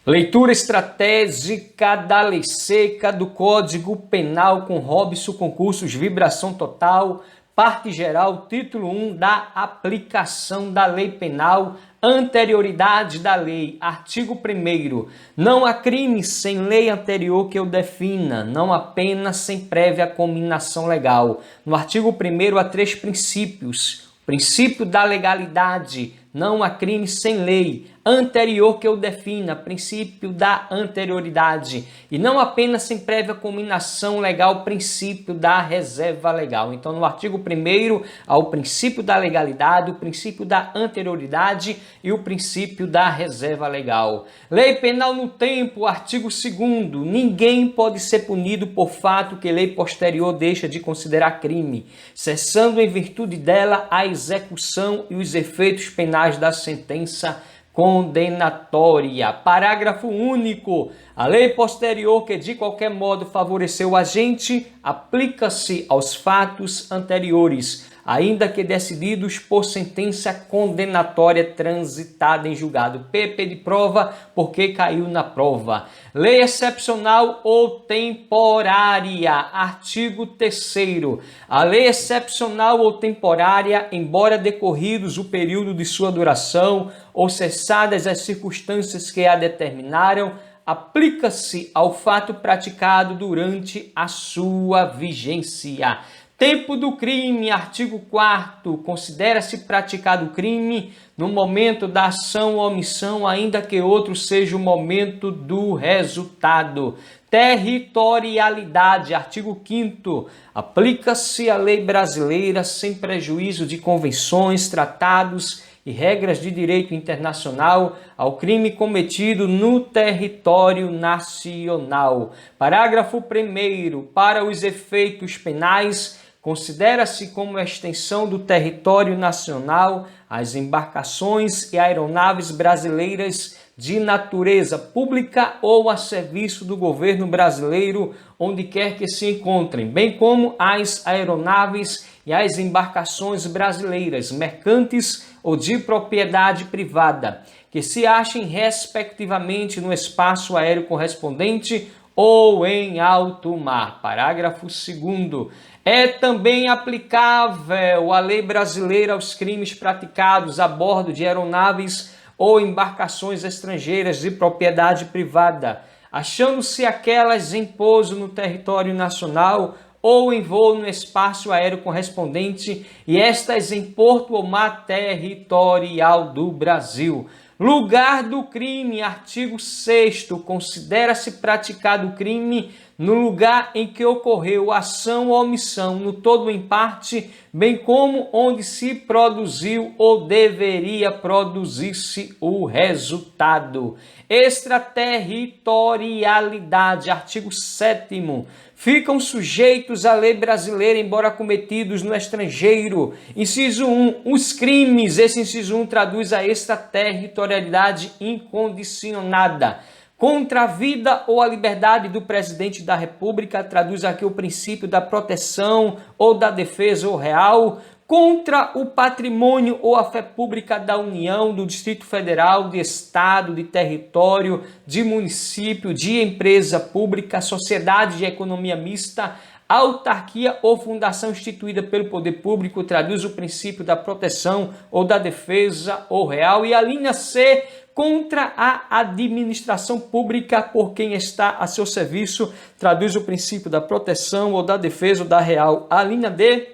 Leitura estratégica da Lei Seca do Código Penal com Robson Concursos, vibração total, parte geral, título 1 da aplicação da lei penal, anterioridade da lei, artigo 1º, não há crime sem lei anterior que o defina, não há pena sem prévia cominação legal. No artigo 1º há 3 princípios: princípio da legalidade, não há crime sem lei anterior que o defina, princípio da anterioridade, e não apenas sem prévia cominação legal, princípio da reserva legal. Então, no artigo 1º, há o princípio da legalidade, o princípio da anterioridade e o princípio da reserva legal. Lei penal no tempo, artigo 2º, ninguém pode ser punido por fato que lei posterior deixa de considerar crime, cessando em virtude dela a execução e os efeitos penais da sentença condenatória. Parágrafo único. A lei posterior que de qualquer modo favoreceu o agente aplica-se aos fatos anteriores, ainda que decididos por sentença condenatória transitada em julgado. PP de prova, porque caiu na prova. Lei excepcional ou temporária. Artigo 3º. A lei excepcional ou temporária, embora decorridos o período de sua duração ou cessadas as circunstâncias que a determinaram, aplica-se ao fato praticado durante a sua vigência. Tempo do crime, artigo 4º, considera-se praticado o crime no momento da ação ou omissão, ainda que outro seja o momento do resultado. Territorialidade, artigo 5º, aplica-se a lei brasileira sem prejuízo de convenções, tratados e regras de direito internacional ao crime cometido no território nacional. Parágrafo 1º, para os efeitos penais, considera-se como extensão do território nacional as embarcações e aeronaves brasileiras de natureza pública ou a serviço do governo brasileiro, onde quer que se encontrem, bem como as aeronaves e as embarcações brasileiras, mercantes ou de propriedade privada, que se achem respectivamente no espaço aéreo correspondente ou em alto mar. Parágrafo 2º. É também aplicável a lei brasileira aos crimes praticados a bordo de aeronaves ou embarcações estrangeiras de propriedade privada, achando-se aquelas em pouso no território nacional ou em voo no espaço aéreo correspondente e estas em porto ou mar territorial do Brasil. Lugar do crime, artigo 6º, considera-se praticado o crime no lugar em que ocorreu a ação ou omissão, no todo ou em parte, bem como onde se produziu ou deveria produzir-se o resultado. Extraterritorialidade, artigo 7º, ficam sujeitos à lei brasileira, embora cometidos no estrangeiro. Inciso 1, os crimes. Esse inciso 1 traduz a extraterritorialidade incondicionada. Contra a vida ou a liberdade do presidente da República, traduz aqui o princípio da proteção ou da defesa ou real. Contra o patrimônio ou a fé pública da União, do Distrito Federal, de Estado, de território, de município, de empresa pública, sociedade de economia mista, autarquia ou fundação instituída pelo poder público, traduz o princípio da proteção ou da defesa ou real. E a linha C, contra a administração pública por quem está a seu serviço, traduz o princípio da proteção ou da defesa ou da real. A linha D,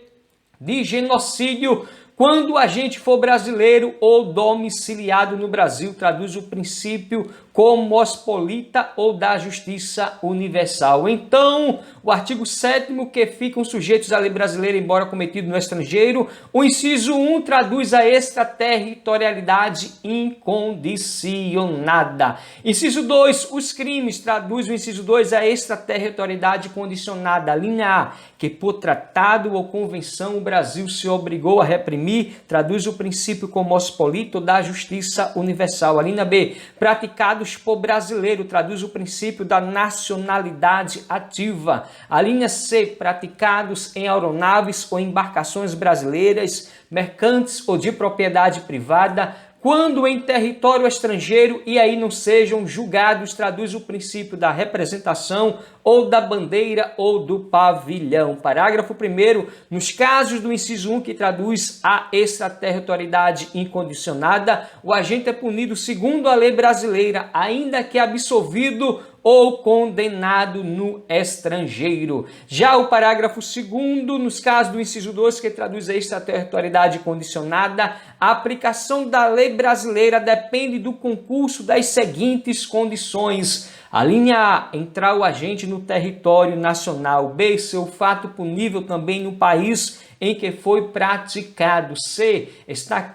de genocídio, quando o agente for brasileiro ou domiciliado no Brasil, traduz o princípio cosmopolita ou da justiça universal. Então, o artigo 7º, que ficam sujeitos à lei brasileira, embora cometido no estrangeiro, o inciso 1 traduz a extraterritorialidade incondicionada. Inciso 2, os crimes, traduz o inciso 2 a extraterritorialidade condicionada. Linha A, que por tratado ou convenção o Brasil se obrigou a reprimir, traduz o princípio cosmopolita ou da justiça universal. A linha B, praticado por brasileiro, traduz o princípio da nacionalidade ativa. A linha C, praticados em aeronaves ou embarcações brasileiras, mercantes ou de propriedade privada, quando em território estrangeiro e aí não sejam julgados, traduz o princípio da representação ou da bandeira ou do pavilhão. Parágrafo 1º, nos casos do inciso 1, que traduz a extraterritorialidade incondicionada, o agente é punido segundo a lei brasileira, ainda que absolvido ou condenado no estrangeiro. Já o parágrafo 2º, nos casos do inciso 2, que traduz a extraterritorialidade condicionada, a aplicação da lei brasileira depende do concurso das seguintes condições. A linha A, entrar o agente no território nacional. B, ser o fato punível também no país em que foi praticado. C, está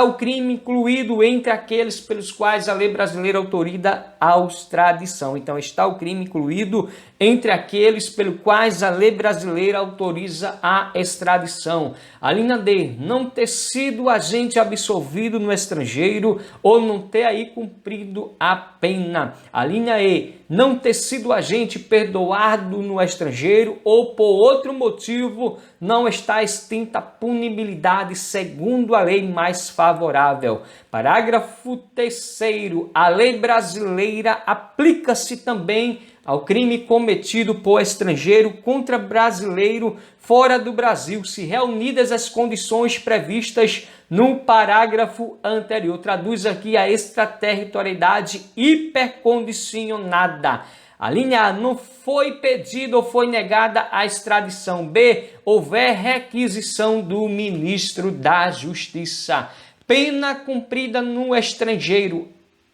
o crime incluído entre aqueles pelos quais a lei brasileira autoriza a extradição. Então, está o crime incluído entre aqueles pelos quais a lei brasileira autoriza a extradição. A linha D, não ter sido agente absolvido no estrangeiro ou não ter aí cumprido a pena. A linha E, não ter sido agente perdoado no estrangeiro ou por outro motivo não está extinta a punibilidade segundo a lei mais favorável. Parágrafo 3º, a lei brasileira aplica-se também ao crime cometido por estrangeiro contra brasileiro fora do Brasil, se reunidas as condições previstas no parágrafo anterior. Traduz aqui a extraterritorialidade hipercondicionada. A linha A, não foi pedido ou foi negada a extradição. B, houver requisição do ministro da Justiça. Pena cumprida no estrangeiro.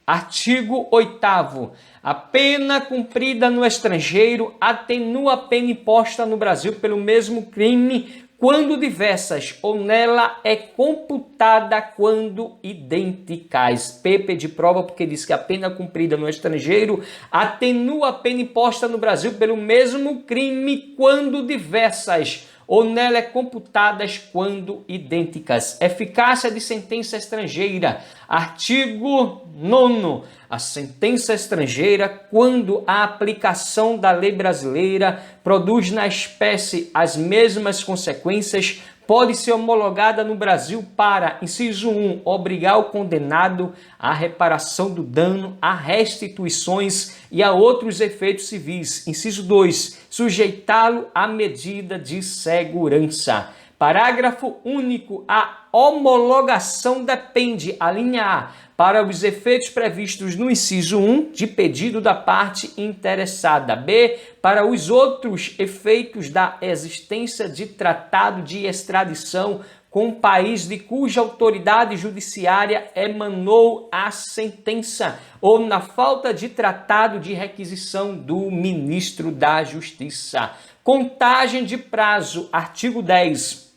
Artigo 8º. A pena cumprida no estrangeiro atenua a pena imposta no Brasil pelo mesmo crime quando diversas, ou nela é computada quando idênticas. PP de prova, porque diz que a pena cumprida no estrangeiro atenua a pena imposta no Brasil pelo mesmo crime quando diversas, ou nela é computadas quando idênticas. Eficácia de sentença estrangeira. Artigo 9º. A sentença estrangeira, quando a aplicação da lei brasileira produz na espécie as mesmas consequências, pode ser homologada no Brasil para, inciso 1, obrigar o condenado à reparação do dano, a restituições e a outros efeitos civis. Inciso 2, sujeitá-lo à medida de segurança. Parágrafo único. A homologação depende, a linha A, para os efeitos previstos no inciso 1, de pedido da parte interessada. B, para os outros efeitos da existência de tratado de extradição com o país de cuja autoridade judiciária emanou a sentença, ou na falta de tratado de requisição do ministro da Justiça. Contagem de prazo. Artigo 10.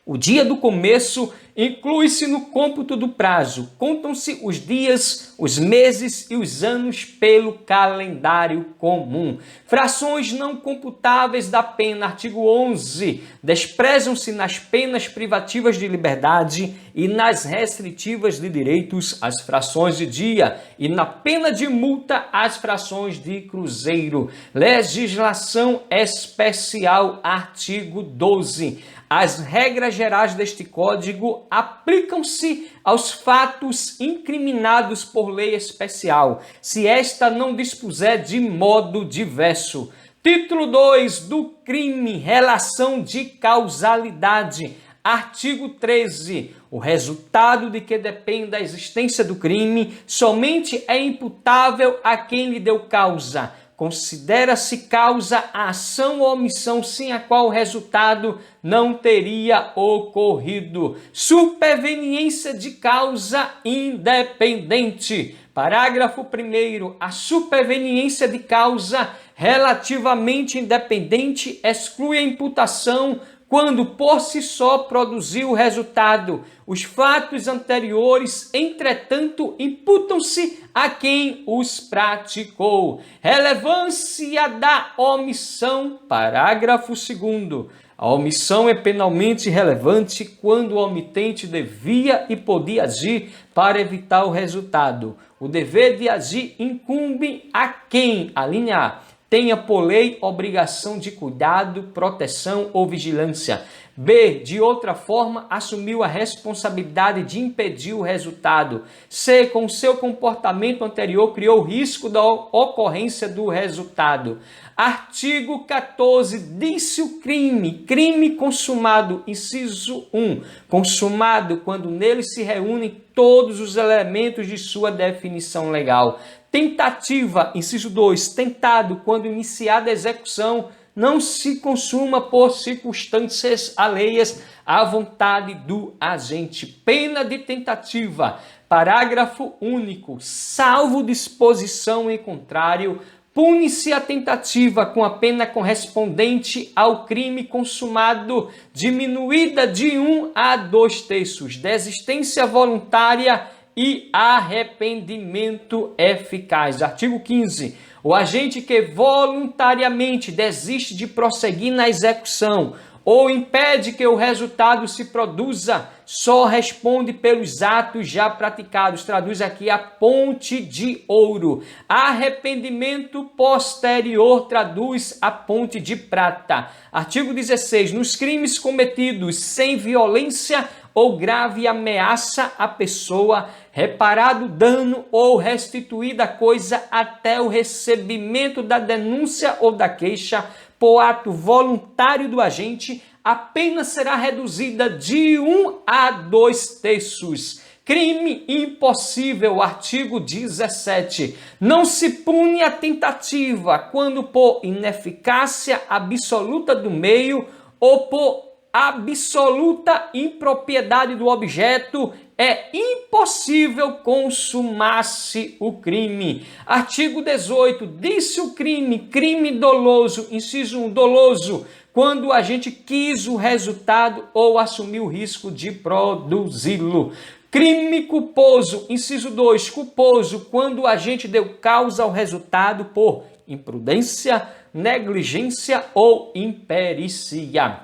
O dia do começo inclui-se no cômputo do prazo. Contam-se os dias, os meses e os anos pelo calendário comum. Frações não computáveis da pena. Artigo 11. Desprezam-se nas penas privativas de liberdade e nas restritivas de direitos as frações de dia e na pena de multa as frações de cruzeiro. Legislação especial. Artigo 12. As regras gerais deste Código aplicam-se aos fatos incriminados por lei especial, se esta não dispuser de modo diverso. Título 2 do crime, relação de causalidade. Artigo 13. O resultado de que depende da existência do crime somente é imputável a quem lhe deu causa. Considera-se causa a ação ou omissão sem a qual o resultado não teria ocorrido. Superveniência de causa independente. Parágrafo 1º. A superveniência de causa relativamente independente exclui a imputação quando por si só produziu o resultado. Os fatos anteriores, entretanto, imputam-se a quem os praticou. Relevância da omissão. Parágrafo 2º. A omissão é penalmente relevante quando o omitente devia e podia agir para evitar o resultado. O dever de agir incumbe a quem? A linha A. Tenha por lei obrigação de cuidado, proteção ou vigilância. B, de outra forma, assumiu a responsabilidade de impedir o resultado. C, com seu comportamento anterior, criou o risco da ocorrência do resultado. Artigo 14. Disse o crime. Crime consumado. Inciso 1. Consumado quando nele se reúnem todos os elementos de sua definição legal. Tentativa. Inciso 2. Tentado quando iniciada a execução não se consuma por circunstâncias alheias à vontade do agente. Pena de tentativa. Parágrafo único. Salvo disposição em contrário, pune-se a tentativa com a pena correspondente ao crime consumado, diminuída de 1 a 2/3, desistência voluntária e arrependimento eficaz. Artigo 15. O agente que voluntariamente desiste de prosseguir na execução ou impede que o resultado se produza, só responde pelos atos já praticados. Traduz aqui a ponte de ouro. Arrependimento posterior traduz a ponte de prata. Artigo 16. Nos crimes cometidos sem violência ou grave ameaça à pessoa, reparado dano ou restituída a coisa até o recebimento da denúncia ou da queixa, por ato voluntário do agente, a pena será reduzida de 1 a 2/3. Crime impossível, artigo 17. Não se pune a tentativa quando por ineficácia absoluta do meio ou por absoluta impropriedade do objeto é impossível consumar-se o crime. Artigo 18. Disse o crime, crime doloso, inciso 1, doloso, quando o agente quis o resultado ou assumiu o risco de produzi-lo. Crime culposo, inciso 2, culposo, quando o agente deu causa ao resultado por imprudência, negligência ou imperícia.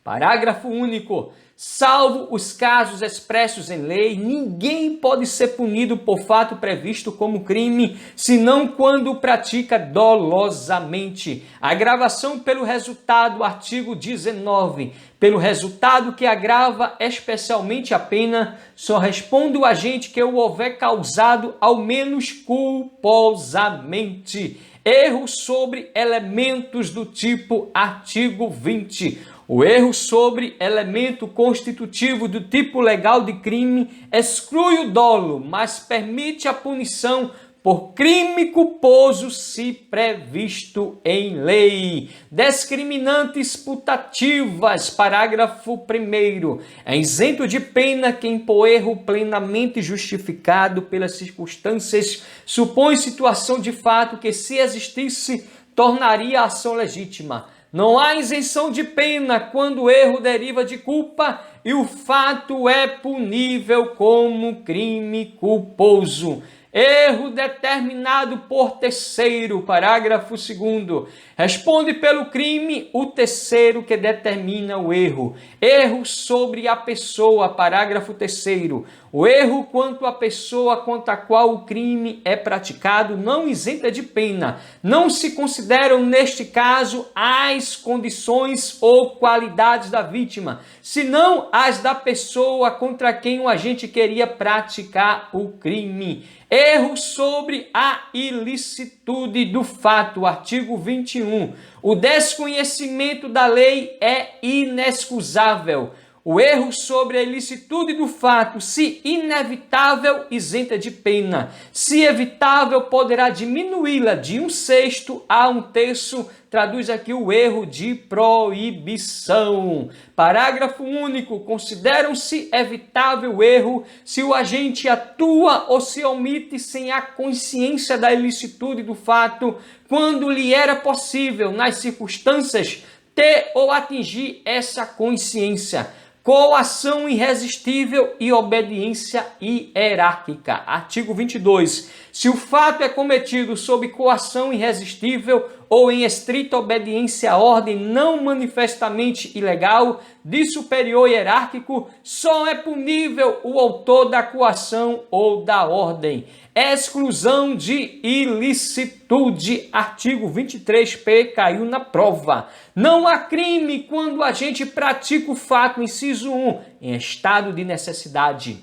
Parágrafo único. Salvo os casos expressos em lei, ninguém pode ser punido por fato previsto como crime, senão quando o pratica dolosamente. Agravação pelo resultado, artigo 19. Pelo resultado que agrava especialmente a pena, só responde o agente que o houver causado ao menos culposamente. Erro sobre elementos do tipo artigo 20. O erro sobre elemento constitutivo do tipo legal de crime exclui o dolo, mas permite a punição por crime culposo se previsto em lei. Discriminantes putativas, parágrafo 1º. É isento de pena quem por erro plenamente justificado pelas circunstâncias supõe situação de fato que, se existisse, tornaria a ação legítima. Não há isenção de pena quando o erro deriva de culpa e o fato é punível como crime culposo. Erro determinado por terceiro, parágrafo 2º. Responde pelo crime o terceiro que determina o erro. Erro sobre a pessoa, parágrafo 3º. O erro quanto à pessoa contra a qual o crime é praticado não isenta de pena. Não se consideram, neste caso, as condições ou qualidades da vítima, senão as da pessoa contra quem o agente queria praticar o crime. Erro sobre a ilicitude do fato, artigo 21. O desconhecimento da lei é inexcusável. O erro sobre a ilicitude do fato, se inevitável, isenta de pena. Se evitável, poderá diminuí-la de 1/6 a 1/3. Traduz aqui o erro de proibição. Parágrafo único. Consideram-se evitável o erro se o agente atua ou se omite sem a consciência da ilicitude do fato, quando lhe era possível, nas circunstâncias, ter ou atingir essa consciência. Coação irresistível e obediência hierárquica. Artigo 22. Se o fato é cometido sob coação irresistível ou em estrita obediência à ordem não manifestamente ilegal de superior hierárquico, só é punível o autor da coação ou da ordem. Exclusão de ilicitude, artigo 23p, caiu na prova. Não há crime quando o agente pratica o fato, inciso 1, em estado de necessidade.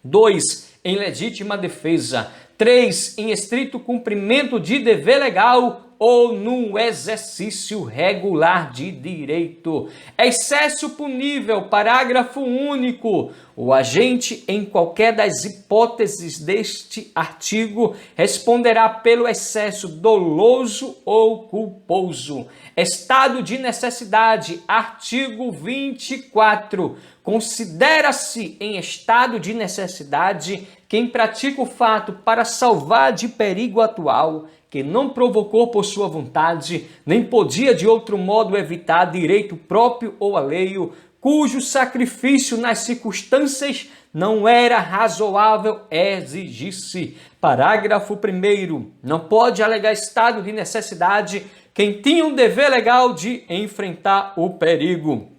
2. Em legítima defesa. 3. Em estrito cumprimento de dever legal ou no exercício regular de direito. Excesso punível, parágrafo único. O agente, em qualquer das hipóteses deste artigo, responderá pelo excesso doloso ou culposo. Estado de necessidade, artigo 24. Considera-se em estado de necessidade quem pratica o fato para salvar de perigo atual, que não provocou por sua vontade, nem podia de outro modo evitar direito próprio ou alheio, cujo sacrifício nas circunstâncias não era razoável exigir-se. Parágrafo 1º. Não pode alegar estado de necessidade quem tinha um dever legal de enfrentar o perigo.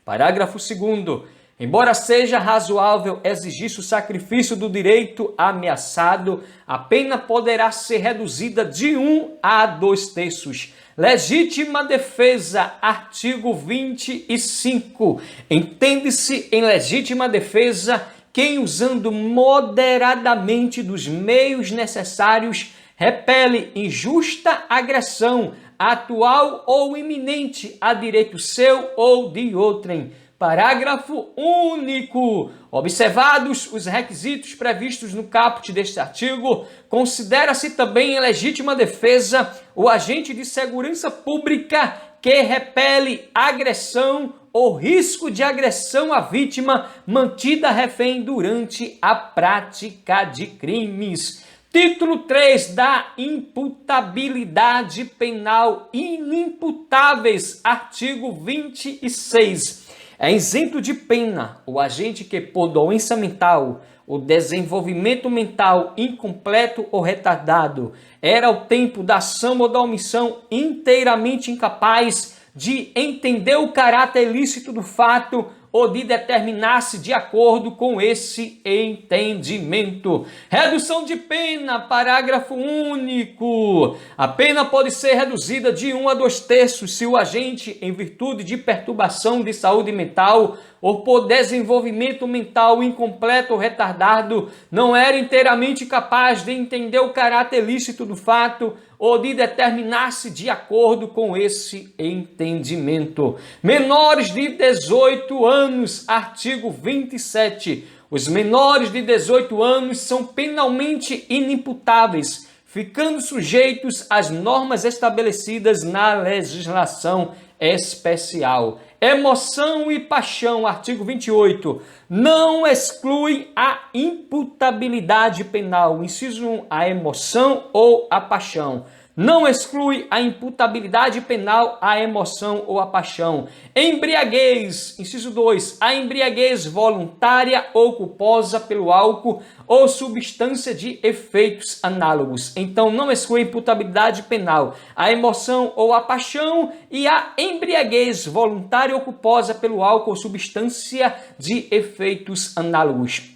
Parágrafo 2º. Embora seja razoável exigir-se o sacrifício do direito ameaçado, a pena poderá ser reduzida de 1 a 2/3. Legítima defesa, artigo 25. Entende-se em legítima defesa quem, usando moderadamente dos meios necessários, repele injusta agressão, atual ou iminente, a direito seu ou de outrem. Parágrafo único. Observados os requisitos previstos no caput deste artigo, considera-se também em legítima defesa o agente de segurança pública que repele agressão ou risco de agressão à vítima mantida refém durante a prática de crimes. Título 3 da imputabilidade penal, inimputáveis, artigo 26. É isento de pena o agente que, por doença mental, o desenvolvimento mental incompleto ou retardado, era ao tempo da ação ou da omissão inteiramente incapaz de entender o caráter ilícito do fato ou de determinar-se de acordo com esse entendimento. Redução de pena, parágrafo único. A pena pode ser reduzida de 1 a 2/3 se o agente, em virtude de perturbação de saúde mental ou por desenvolvimento mental incompleto ou retardado, não era inteiramente capaz de entender o caráter ilícito do fato ou de determinar-se de acordo com esse entendimento. Menores de 18 anos, artigo 27. Os menores de 18 anos são penalmente inimputáveis, ficando sujeitos às normas estabelecidas na legislação especial. Emoção e paixão, artigo 28. Não exclui a imputabilidade penal. Inciso 1, a emoção ou a paixão. Não exclui a imputabilidade penal, a emoção ou a paixão. Embriaguez, inciso 2, a embriaguez voluntária ou culposa pelo álcool ou substância de efeitos análogos. Então, não exclui a imputabilidade penal, a emoção ou a paixão e a embriaguez voluntária ou culposa pelo álcool ou substância de efeitos análogos.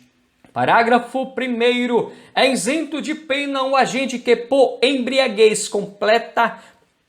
Parágrafo 1º. É isento de pena o agente que, por embriaguez completa,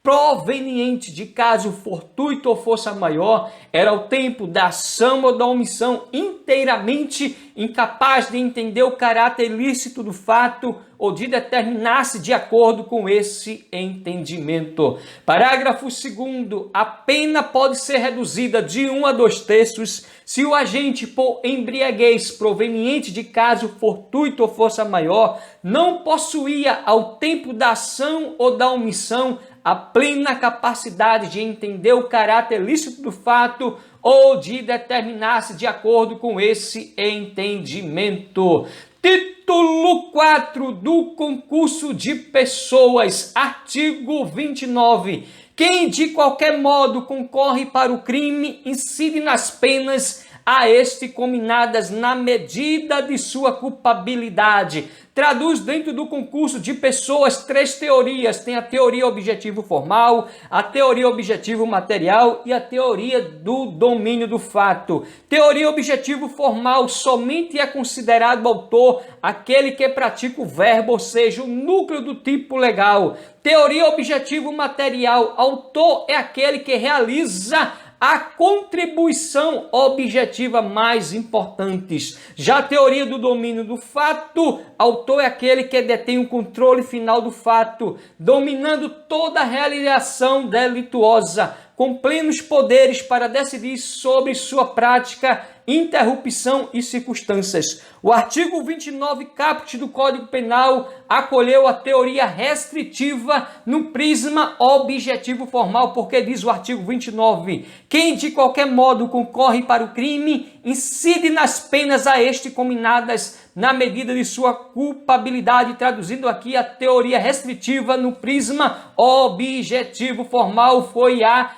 proveniente de caso fortuito ou força maior, era ao tempo da ação ou da omissão inteiramente incapaz de entender o caráter ilícito do fato ou de determinar-se de acordo com esse entendimento. Parágrafo 2º. A pena pode ser reduzida de 1 a 2/3 se o agente, por embriaguez proveniente de caso fortuito ou força maior, não possuía, ao tempo da ação ou da omissão, a plena capacidade de entender o caráter ilícito do fato ou de determinar-se de acordo com esse entendimento. Título 4 do concurso de pessoas, artigo 29. Quem de qualquer modo concorre para o crime incide nas penas a este cominadas na medida de sua culpabilidade. Traduz dentro do concurso de pessoas 3 teorias. Tem a teoria objetivo formal, a teoria objetivo material e a teoria do domínio do fato. Teoria objetivo formal, somente é considerado autor aquele que pratica o verbo, ou seja, o núcleo do tipo legal. Teoria objetivo material, autor é aquele que realiza a contribuição objetiva mais importantes. Já a teoria do domínio do fato, autor é aquele que detém o controle final do fato, dominando toda a realização delituosa, com plenos poderes para decidir sobre sua prática, interrupção e circunstâncias. O artigo 29 caput do Código Penal acolheu a teoria restritiva no prisma objetivo formal, porque diz o artigo 29, quem de qualquer modo concorre para o crime incide nas penas a este cominadas na medida de sua culpabilidade, traduzindo aqui a teoria restritiva no prisma objetivo formal foi a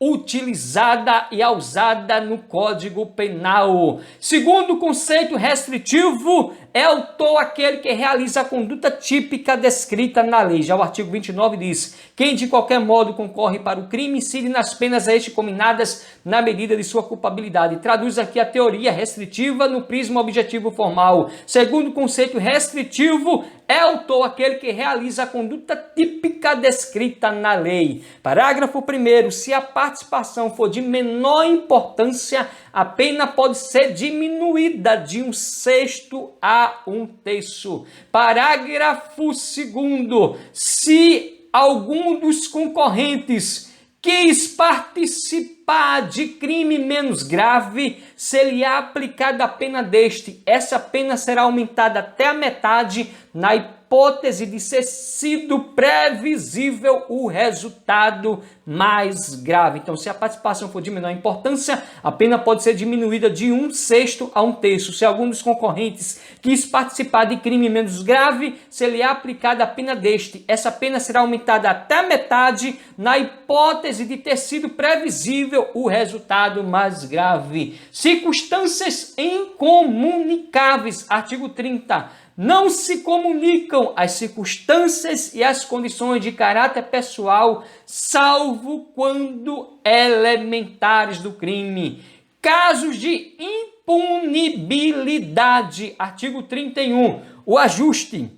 utilizada e usada no Código Penal. Segundo o conceito restritivo, é autor aquele que realiza a conduta típica descrita na lei. Já o artigo 29 diz, quem de qualquer modo concorre para o crime incide nas penas a este cominadas na medida de sua culpabilidade. Traduz aqui a teoria restritiva no prisma objetivo formal. Segundo o conceito restritivo, é autor aquele que realiza a conduta típica descrita na lei. Parágrafo 1º, se a participação for de menor importância, a pena pode ser diminuída de 1/6 a 1/3. Parágrafo 2º, se algum dos concorrentes quis participar de crime menos grave, se lhe é aplicada a pena deste, essa pena será aumentada até a metade na hipótese de ser sido previsível o resultado mais grave. Então, se a participação for de menor importância, a pena pode ser diminuída de 1/6 a 1/3. Se algum dos concorrentes quis participar de crime menos grave, se lhe é aplicada a pena deste, essa pena será aumentada até a metade na hipótese de ter sido previsível o resultado mais grave. Circunstâncias incomunicáveis, artigo 30. Não se comunicam as circunstâncias e as condições de caráter pessoal, salvo quando elementares do crime. Casos de impunibilidade, artigo 31. O ajuste,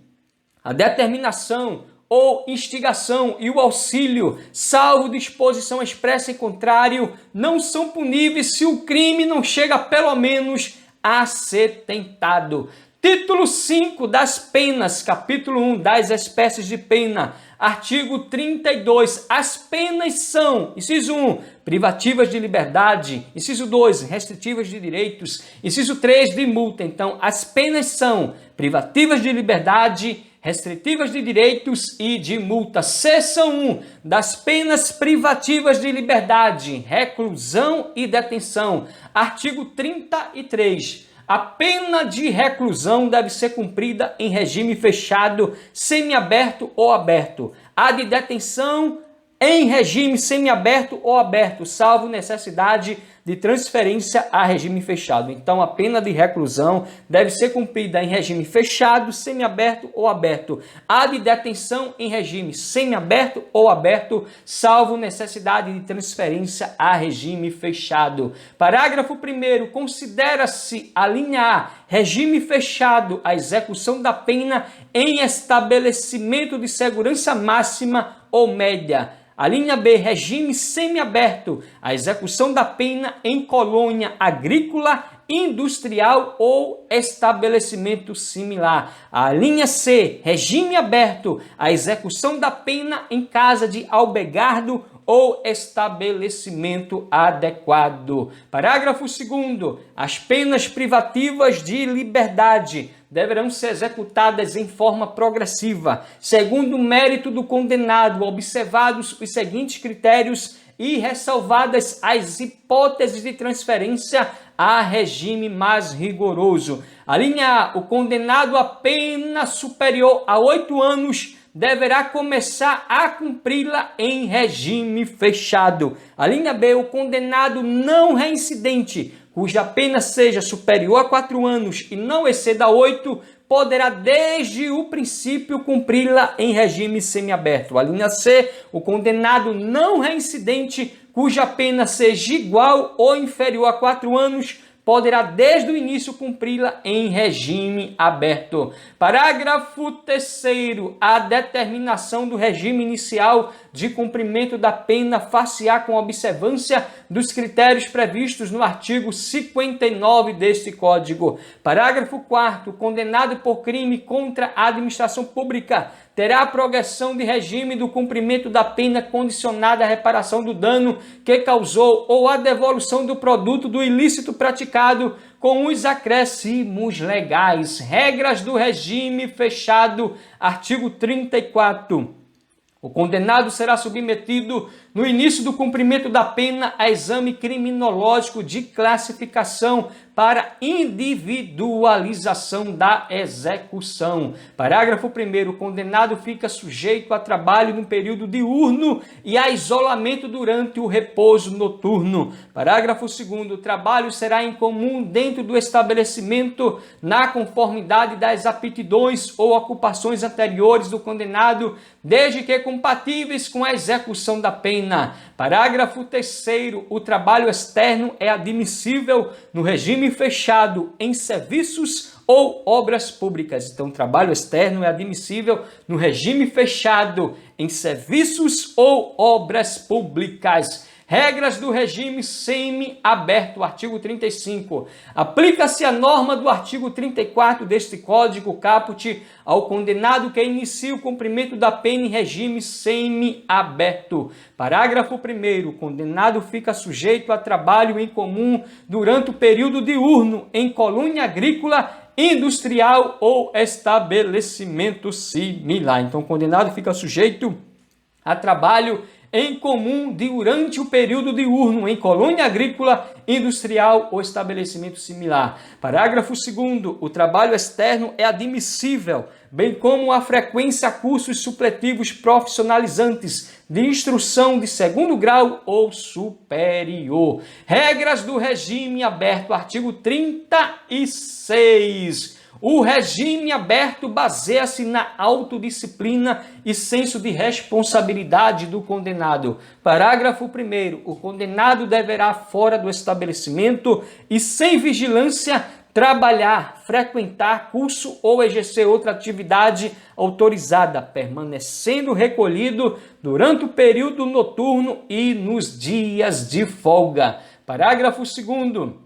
a determinação ou instigação e o auxílio, salvo disposição expressa em contrário, não são puníveis se o crime não chega pelo menos a ser tentado. Título 5 das penas, capítulo 1 das espécies de pena, artigo 32. As penas são, inciso 1, privativas de liberdade, inciso 2, restritivas de direitos, inciso 3, de multa. Então, as penas são privativas de liberdade, restritivas de direitos e de multa. Seção 1 das penas privativas de liberdade, reclusão e detenção, artigo 33. A pena de reclusão deve ser cumprida em regime fechado, semiaberto ou aberto. A de detenção em regime semiaberto ou aberto, salvo necessidade de transferência a regime fechado. Então, a pena de reclusão deve ser cumprida em regime fechado, semiaberto ou aberto. A de detenção em regime semiaberto ou aberto, salvo necessidade de transferência a regime fechado. Parágrafo 1º. Considera-se a linha A, regime fechado, a execução da pena em estabelecimento de segurança máxima ou média. A linha B, regime semiaberto, a execução da pena em colônia agrícola, industrial ou estabelecimento similar. A linha C, regime aberto, a execução da pena em casa de albergado ou estabelecimento adequado. Parágrafo 2º. As penas privativas de liberdade deverão ser executadas em forma progressiva, segundo o mérito do condenado, observados os seguintes critérios e ressalvadas as hipóteses de transferência a regime mais rigoroso. A linha A, o condenado a pena superior a 8 anos deverá começar a cumpri-la em regime fechado. A linha B, o condenado não reincidente cuja pena seja superior a 4 anos e não exceda 8, poderá desde o princípio cumpri-la em regime semiaberto. A linha C, o condenado não reincidente, cuja pena seja igual ou inferior a 4 anos, poderá desde o início cumpri-la em regime aberto. Parágrafo 3º. A determinação do regime inicial de cumprimento da pena far-se-á com observância dos critérios previstos no artigo 59 deste Código. Parágrafo 4º. Condenado por crime contra a administração pública terá a progressão de regime do cumprimento da pena condicionada à reparação do dano que causou ou à devolução do produto do ilícito praticado com os acréscimos legais. Regras do regime fechado. Artigo 34. O condenado será submetido, no início do cumprimento da pena, a exame criminológico de classificação para individualização da execução. Parágrafo 1º. O condenado fica sujeito a trabalho no período diurno e a isolamento durante o repouso noturno. Parágrafo 2º. O trabalho será em comum dentro do estabelecimento na conformidade das aptidões ou ocupações anteriores do condenado, desde que compatíveis com a execução da pena. Parágrafo 3º. O trabalho externo é admissível no regime fechado em serviços ou obras públicas. Então, o trabalho externo é admissível no regime fechado em serviços ou obras públicas. Regras do regime semi-aberto, artigo 35. Aplica-se a norma do artigo 34 deste Código Caput ao condenado que inicie o cumprimento da pena em regime semi-aberto. Parágrafo 1º. O condenado fica sujeito a trabalho em comum durante o período diurno em colônia agrícola, industrial ou estabelecimento similar. Então, o condenado fica sujeito a trabalho em comum durante o período diurno em colônia agrícola, industrial ou estabelecimento similar. Parágrafo 2º. O trabalho externo é admissível, bem como a frequência a cursos supletivos profissionalizantes de instrução de 2º grau ou superior. Regras do regime aberto, artigo 36. O regime aberto baseia-se na autodisciplina e senso de responsabilidade do condenado. Parágrafo 1º. O condenado deverá, fora do estabelecimento e sem vigilância, trabalhar, frequentar curso ou exercer outra atividade autorizada, permanecendo recolhido durante o período noturno e nos dias de folga. Parágrafo 2º.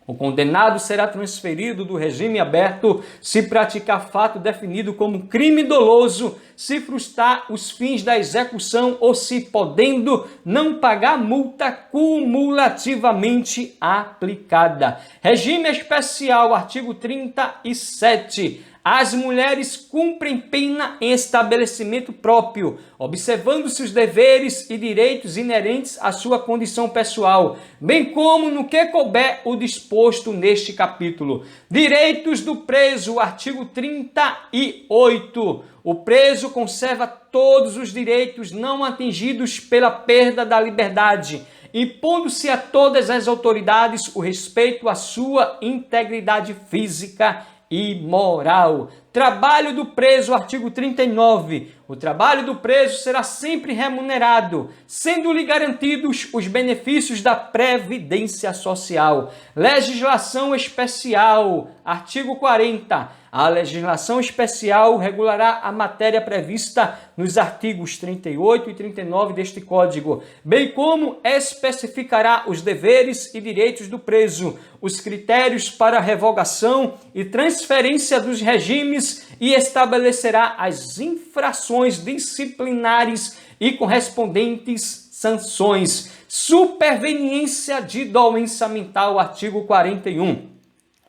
O condenado será transferido do regime aberto se praticar fato definido como crime doloso, se frustrar os fins da execução ou se, podendo, não pagar multa cumulativamente aplicada. Regime especial, artigo 37. As mulheres cumprem pena em estabelecimento próprio, observando-se os deveres e direitos inerentes à sua condição pessoal, bem como no que couber o disposto neste capítulo. Direitos do preso, artigo 38. O preso conserva todos os direitos não atingidos pela perda da liberdade, impondo-se a todas as autoridades o respeito à sua integridade física e moral. Trabalho do preso, artigo 39. O trabalho do preso será sempre remunerado, sendo-lhe garantidos os benefícios da Previdência Social. Legislação especial, artigo 40. A legislação especial regulará a matéria prevista nos artigos 38 e 39 deste Código, bem como especificará os deveres e direitos do preso, os critérios para revogação e transferência dos regimes e estabelecerá as infrações disciplinares e correspondentes sanções. Superveniência de doença mental, artigo 41.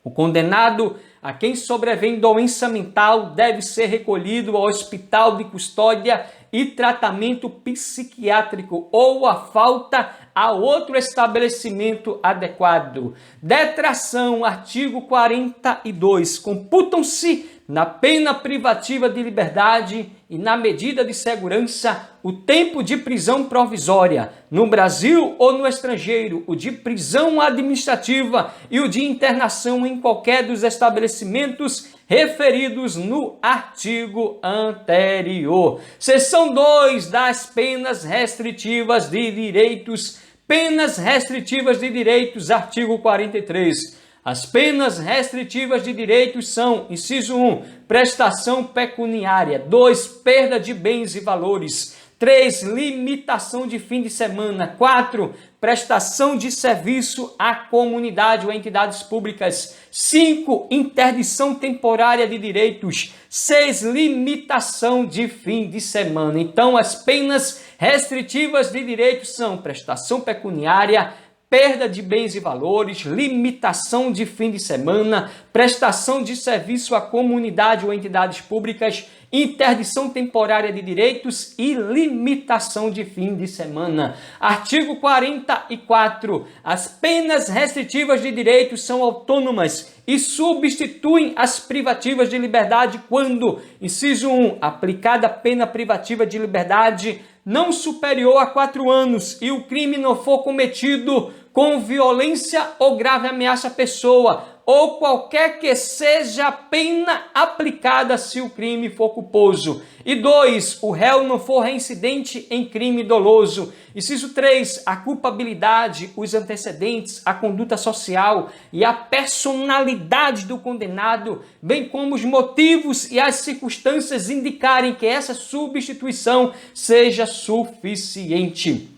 O condenado a quem sobrevém doença mental deve ser recolhido ao hospital de custódia e tratamento psiquiátrico ou, a falta, a outro estabelecimento adequado. Detração, artigo 42. Computam-se na pena privativa de liberdade e na medida de segurança, o tempo de prisão provisória, no Brasil ou no estrangeiro, o de prisão administrativa e o de internação em qualquer dos estabelecimentos referidos no artigo anterior. Seção 2 das penas restritivas de direitos. Penas restritivas de direitos, artigo 43. As penas restritivas de direitos são: inciso 1, prestação pecuniária; 2, perda de bens e valores; 3, limitação de fim de semana; 4, prestação de serviço à comunidade ou entidades públicas; 5, interdição temporária de direitos; 6, limitação de fim de semana. Então, as penas restritivas de direitos são prestação pecuniária, perda de bens e valores, limitação de fim de semana, prestação de serviço à comunidade ou entidades públicas, interdição temporária de direitos e limitação de fim de semana. Artigo 44. As penas restritivas de direitos são autônomas e substituem as privativas de liberdade quando, inciso 1, aplicada a pena privativa de liberdade não superior a 4 anos e o crime não for cometido com violência ou grave ameaça à pessoa, ou qualquer que seja a pena aplicada se o crime for culposo. E 2, o réu não for reincidente em crime doloso. Inciso 3, a culpabilidade, os antecedentes, a conduta social e a personalidade do condenado, bem como os motivos e as circunstâncias indicarem que essa substituição seja suficiente.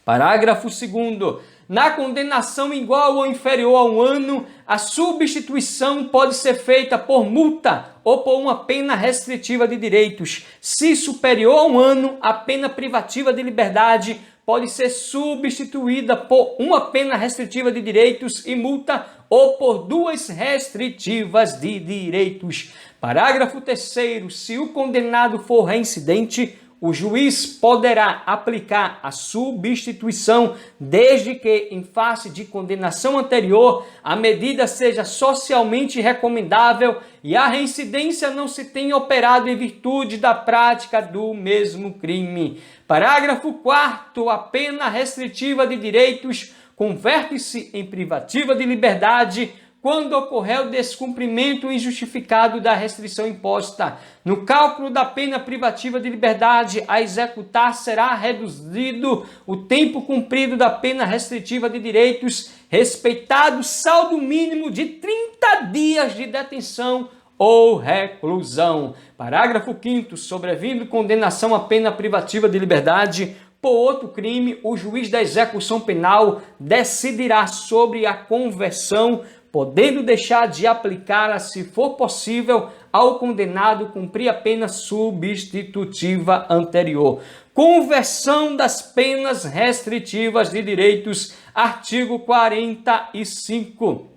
Parágrafo 2º. Na condenação igual ou inferior a 1 ano, a substituição pode ser feita por multa ou por uma pena restritiva de direitos. Se superior a 1 ano, a pena privativa de liberdade pode ser substituída por uma pena restritiva de direitos e multa ou por 2 restritivas de direitos. Parágrafo 3º. Se o condenado for reincidente, o juiz poderá aplicar a substituição desde que, em face de condenação anterior, a medida seja socialmente recomendável e a reincidência não se tenha operado em virtude da prática do mesmo crime. Parágrafo 4º. A pena restritiva de direitos converte-se em privativa de liberdade quando ocorrer o descumprimento injustificado da restrição imposta. No cálculo da pena privativa de liberdade a executar será reduzido o tempo cumprido da pena restritiva de direitos, respeitado saldo mínimo de 30 dias de detenção ou reclusão. Parágrafo 5º. Sobrevindo condenação à pena privativa de liberdade por outro crime, o juiz da execução penal decidirá sobre a conversão, podendo deixar de aplicá-la, se for possível, ao condenado cumprir a pena substitutiva anterior. Conversão das penas restritivas de direitos, artigo 45.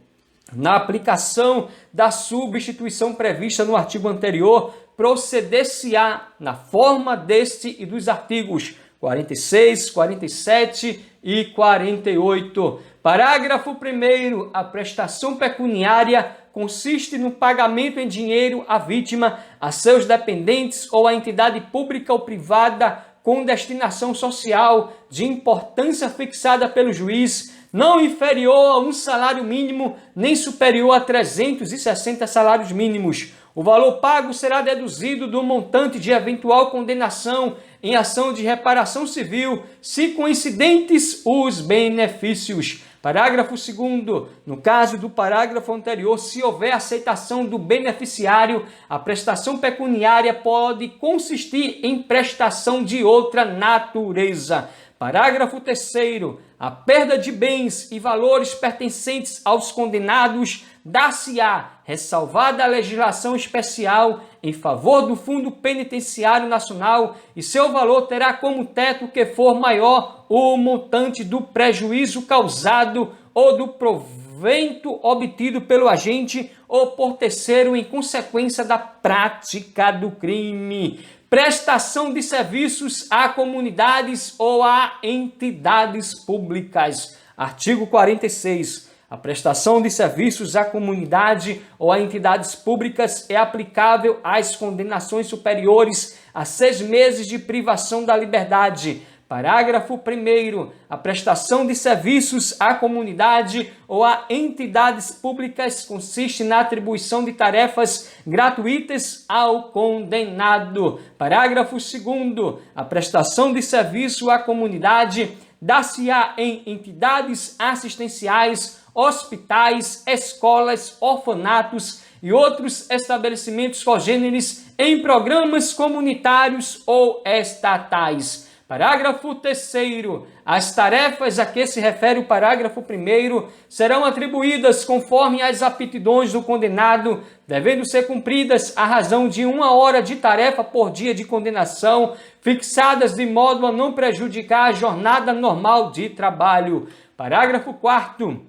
Na aplicação da substituição prevista no artigo anterior, proceder-se-á na forma deste e dos artigos 46, 47 e 48. Parágrafo 1º. A prestação pecuniária consiste no pagamento em dinheiro à vítima, a seus dependentes ou à entidade pública ou privada com destinação social de importância fixada pelo juiz, não inferior a 1 salário mínimo, nem superior a 360 salários mínimos. O valor pago será deduzido do montante de eventual condenação em ação de reparação civil, se coincidentes os benefícios. Parágrafo 2º. No caso do parágrafo anterior, se houver aceitação do beneficiário, a prestação pecuniária pode consistir em prestação de outra natureza. Parágrafo 3º. A perda de bens e valores pertencentes aos condenados dar-se-á, ressalvada a legislação especial em favor do Fundo Penitenciário Nacional, e seu valor terá como teto que for maior o montante do prejuízo causado ou do provento obtido pelo agente ou por terceiro em consequência da prática do crime. Prestação de serviços a comunidades ou a entidades públicas. Artigo 46. A prestação de serviços à comunidade ou a entidades públicas é aplicável às condenações superiores a 6 meses de privação da liberdade. Parágrafo 1º. A prestação de serviços à comunidade ou a entidades públicas consiste na atribuição de tarefas gratuitas ao condenado. Parágrafo 2º. A prestação de serviço à comunidade dá-se-á em entidades assistenciais, hospitais, escolas, orfanatos e outros estabelecimentos congêneres em programas comunitários ou estatais. Parágrafo 3º. As tarefas a que se refere o parágrafo 1º serão atribuídas conforme as aptidões do condenado, devendo ser cumpridas à razão de 1 hora de tarefa por dia de condenação, fixadas de modo a não prejudicar a jornada normal de trabalho. Parágrafo 4º.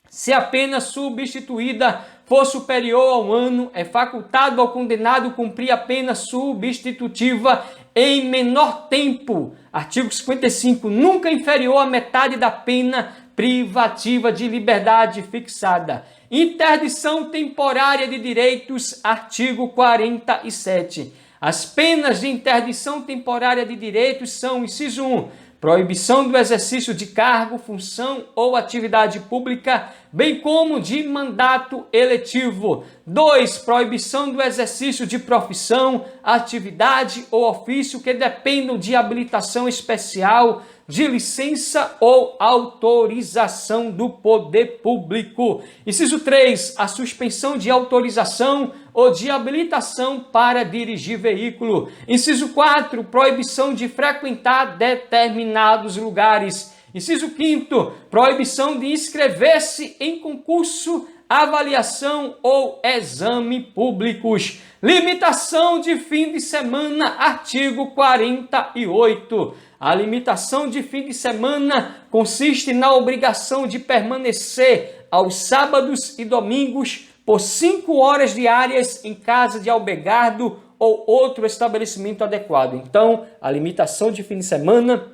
Se a pena substituída for superior ao ano, é facultado ao condenado cumprir a pena substitutiva em menor tempo. Artigo 55. Nunca inferior à metade da pena privativa de liberdade fixada. Interdição temporária de direitos. Artigo 47. As penas de interdição temporária de direitos são: inciso 1. Proibição do exercício de cargo, função ou atividade pública, bem como de mandato eletivo. 2. Proibição do exercício de profissão, atividade ou ofício que dependam de habilitação especial, de licença ou autorização do poder público. Inciso 3. A suspensão de autorização ou de habilitação para dirigir veículo. Inciso 4. Proibição de frequentar determinados lugares. Inciso 5º. Proibição de inscrever-se em concurso, avaliação ou exame públicos. Limitação de fim de semana. Artigo 48. A limitação de fim de semana consiste na obrigação de permanecer aos sábados e domingos por 5 horas diárias em casa de albergado ou outro estabelecimento adequado. Então, a limitação de fim de semana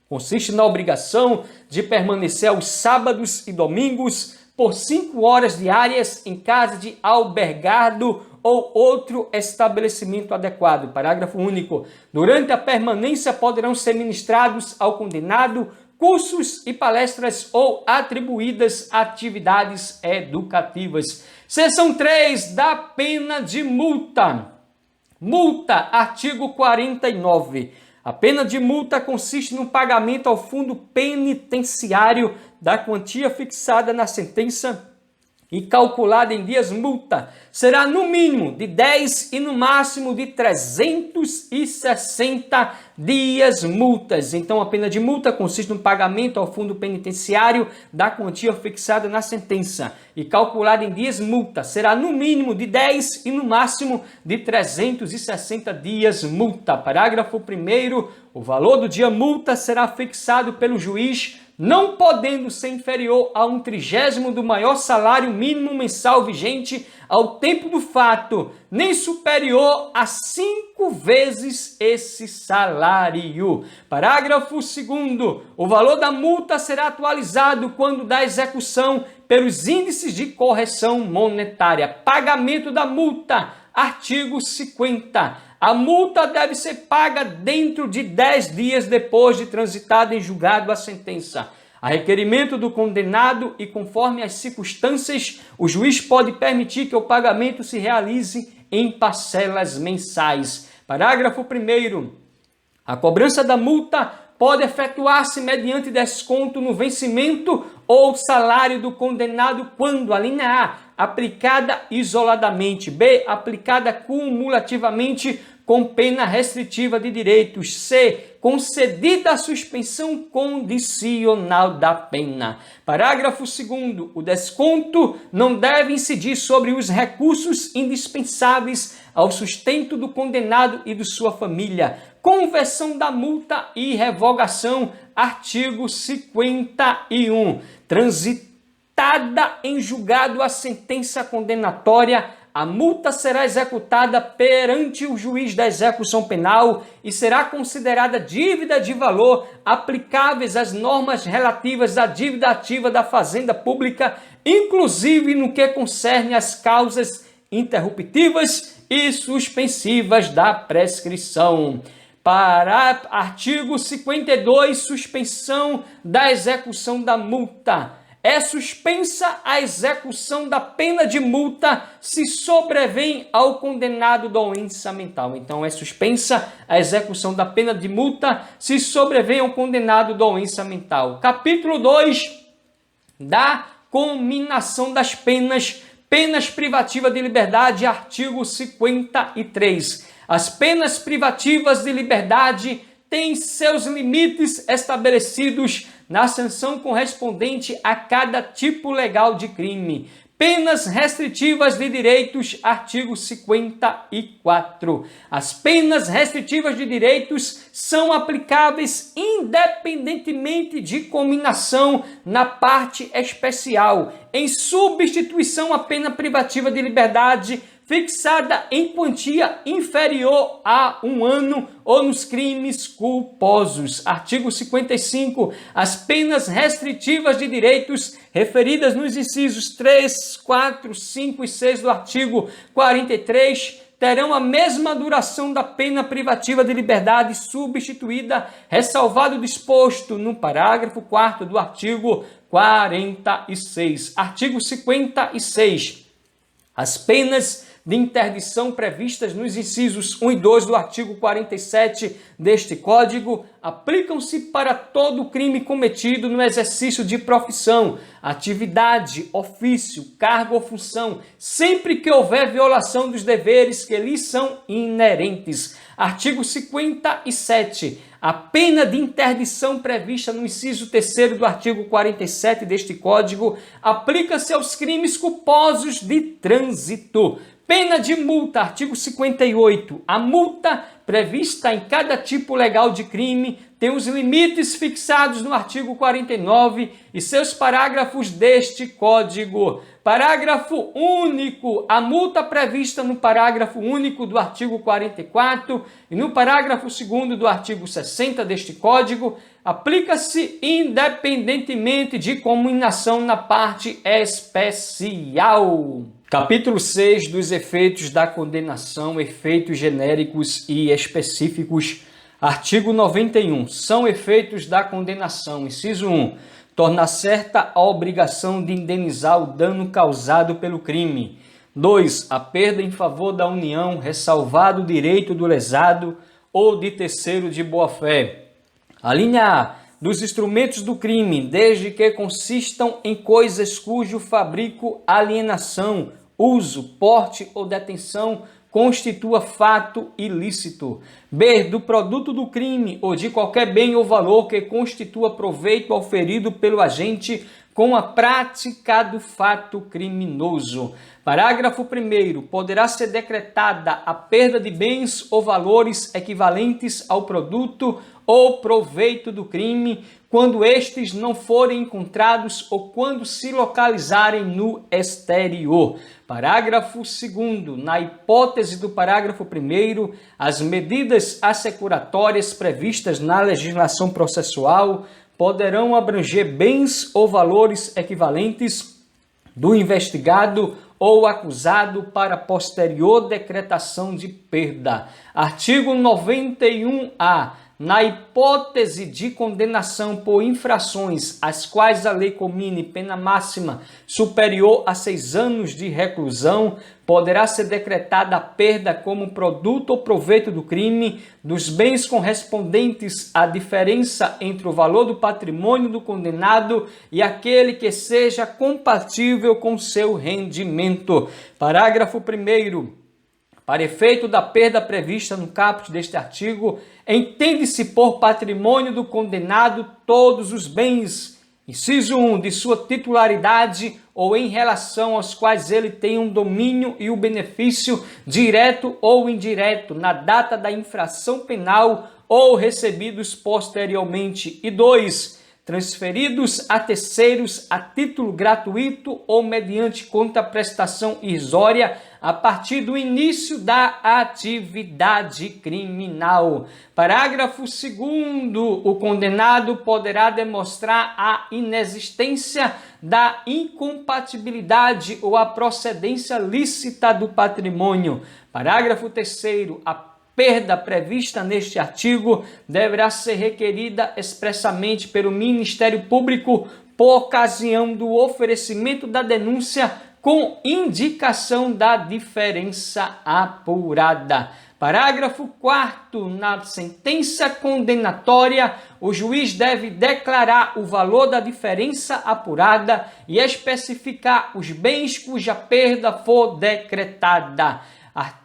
consiste na obrigação de permanecer aos sábados e domingos por 5 horas diárias em casa de albergado ou outro estabelecimento adequado. Parágrafo único. Durante a permanência poderão ser ministrados ao condenado cursos e palestras ou atribuídas atividades educativas. Seção 3 da pena de multa. Multa, artigo 49. A pena de multa consiste no pagamento ao fundo penitenciário da quantia fixada na sentença e calculada em dias multa. Será no mínimo de 10 e no máximo de 360 dias multas. Então, a pena de multa consiste no pagamento ao fundo penitenciário da quantia fixada na sentença e calculada em dias multa. Será no mínimo de 10 e no máximo de 360 dias multa. Parágrafo 1º. O valor do dia multa será fixado pelo juiz, não podendo ser inferior a 1/30 do maior salário mínimo mensal vigente ao tempo do fato, nem superior a 5 vezes esse salário. Parágrafo 2º. O valor da multa será atualizado quando da execução pelos índices de correção monetária. Pagamento da multa. Artigo 50. A multa deve ser paga dentro de 10 dias depois de transitada em julgado a sentença. A requerimento do condenado e conforme as circunstâncias, o juiz pode permitir que o pagamento se realize em parcelas mensais. Parágrafo 1º. A cobrança da multa pode efetuar-se mediante desconto no vencimento ou salário do condenado quando, a linha A, aplicada isoladamente, B, aplicada cumulativamente com pena restritiva de direitos, C, concedida a suspensão condicional da pena. Parágrafo 2º. O desconto não deve incidir sobre os recursos indispensáveis ao sustento do condenado e de sua família. Conversão da multa e revogação. Artigo 51. Transitada em julgado a sentença condenatória, a multa será executada perante o juiz da execução penal e será considerada dívida de valor aplicáveis às normas relativas à dívida ativa da Fazenda Pública, inclusive no que concerne às causas interruptivas e suspensivas da prescrição. Para artigo 52, suspensão da execução da multa. É suspensa a execução da pena de multa se sobrevém ao condenado doença mental. Então, é suspensa a execução da pena de multa se sobrevém ao condenado doença mental. Capítulo 2 da cominação das penas, penas privativas de liberdade, artigo 53. As penas privativas de liberdade têm seus limites estabelecidos na sanção correspondente a cada tipo legal de crime. Penas restritivas de direitos, artigo 54. As penas restritivas de direitos são aplicáveis independentemente de cominação na parte especial, em substituição à pena privativa de liberdade fixada em quantia inferior a 1 ano ou nos crimes culposos. Artigo 55. As penas restritivas de direitos referidas nos incisos 3, 4, 5 e 6 do artigo 43 terão a mesma duração da pena privativa de liberdade substituída, ressalvado o disposto no parágrafo 4º do artigo 46. Artigo 56. As penas de interdição previstas nos incisos 1 e 2 do artigo 47 deste Código aplicam-se para todo crime cometido no exercício de profissão, atividade, ofício, cargo ou função, sempre que houver violação dos deveres que lhes são inerentes. Artigo 57. A pena de interdição prevista no inciso 3º do artigo 47 deste Código aplica-se aos crimes culposos de trânsito. Pena de multa, artigo 58. A multa prevista em cada tipo legal de crime tem os limites fixados no artigo 49 e seus parágrafos deste Código. Parágrafo único. A multa prevista no parágrafo único do artigo 44 e no parágrafo 2º do artigo 60 deste Código aplica-se independentemente de cominação na parte especial. Capítulo 6 dos efeitos da condenação, efeitos genéricos e específicos. Artigo 91. São efeitos da condenação. Inciso 1. Torna certa a obrigação de indenizar o dano causado pelo crime. 2. A perda em favor da União, ressalvado o direito do lesado ou de terceiro de boa-fé. A linha A. Dos instrumentos do crime, desde que consistam em coisas cujo fabrico, alienação, uso, porte ou detenção constitua fato ilícito. B. Do produto do crime ou de qualquer bem ou valor que constitua proveito auferido pelo agente com a prática do fato criminoso. Parágrafo 1º. Poderá ser decretada a perda de bens ou valores equivalentes ao produto ou proveito do crime quando estes não forem encontrados ou quando se localizarem no exterior. Parágrafo 2º. Na hipótese do parágrafo 1º, as medidas assecuratórias previstas na legislação processual poderão abranger bens ou valores equivalentes do investigado ou acusado para posterior decretação de perda. Artigo 91-A. Na hipótese de condenação por infrações às quais a lei comine pena máxima superior a 6 anos de reclusão, poderá ser decretada a perda como produto ou proveito do crime dos bens correspondentes à diferença entre o valor do patrimônio do condenado e aquele que seja compatível com seu rendimento. Parágrafo 1º. Para efeito da perda prevista no caput deste artigo, entende-se por patrimônio do condenado todos os bens, inciso 1, de sua titularidade ou em relação aos quais ele tem um domínio e o benefício direto ou indireto na data da infração penal ou recebidos posteriormente. E 2, transferidos a terceiros a título gratuito ou mediante contraprestação irrisória a partir do início da atividade criminal. Parágrafo 2º. O condenado poderá demonstrar a inexistência da incompatibilidade ou a procedência lícita do patrimônio. Parágrafo 3º. A perda prevista neste artigo deverá ser requerida expressamente pelo Ministério Público por ocasião do oferecimento da denúncia com indicação da diferença apurada. Parágrafo 4º. Na sentença condenatória, o juiz deve declarar o valor da diferença apurada e especificar os bens cuja perda for decretada.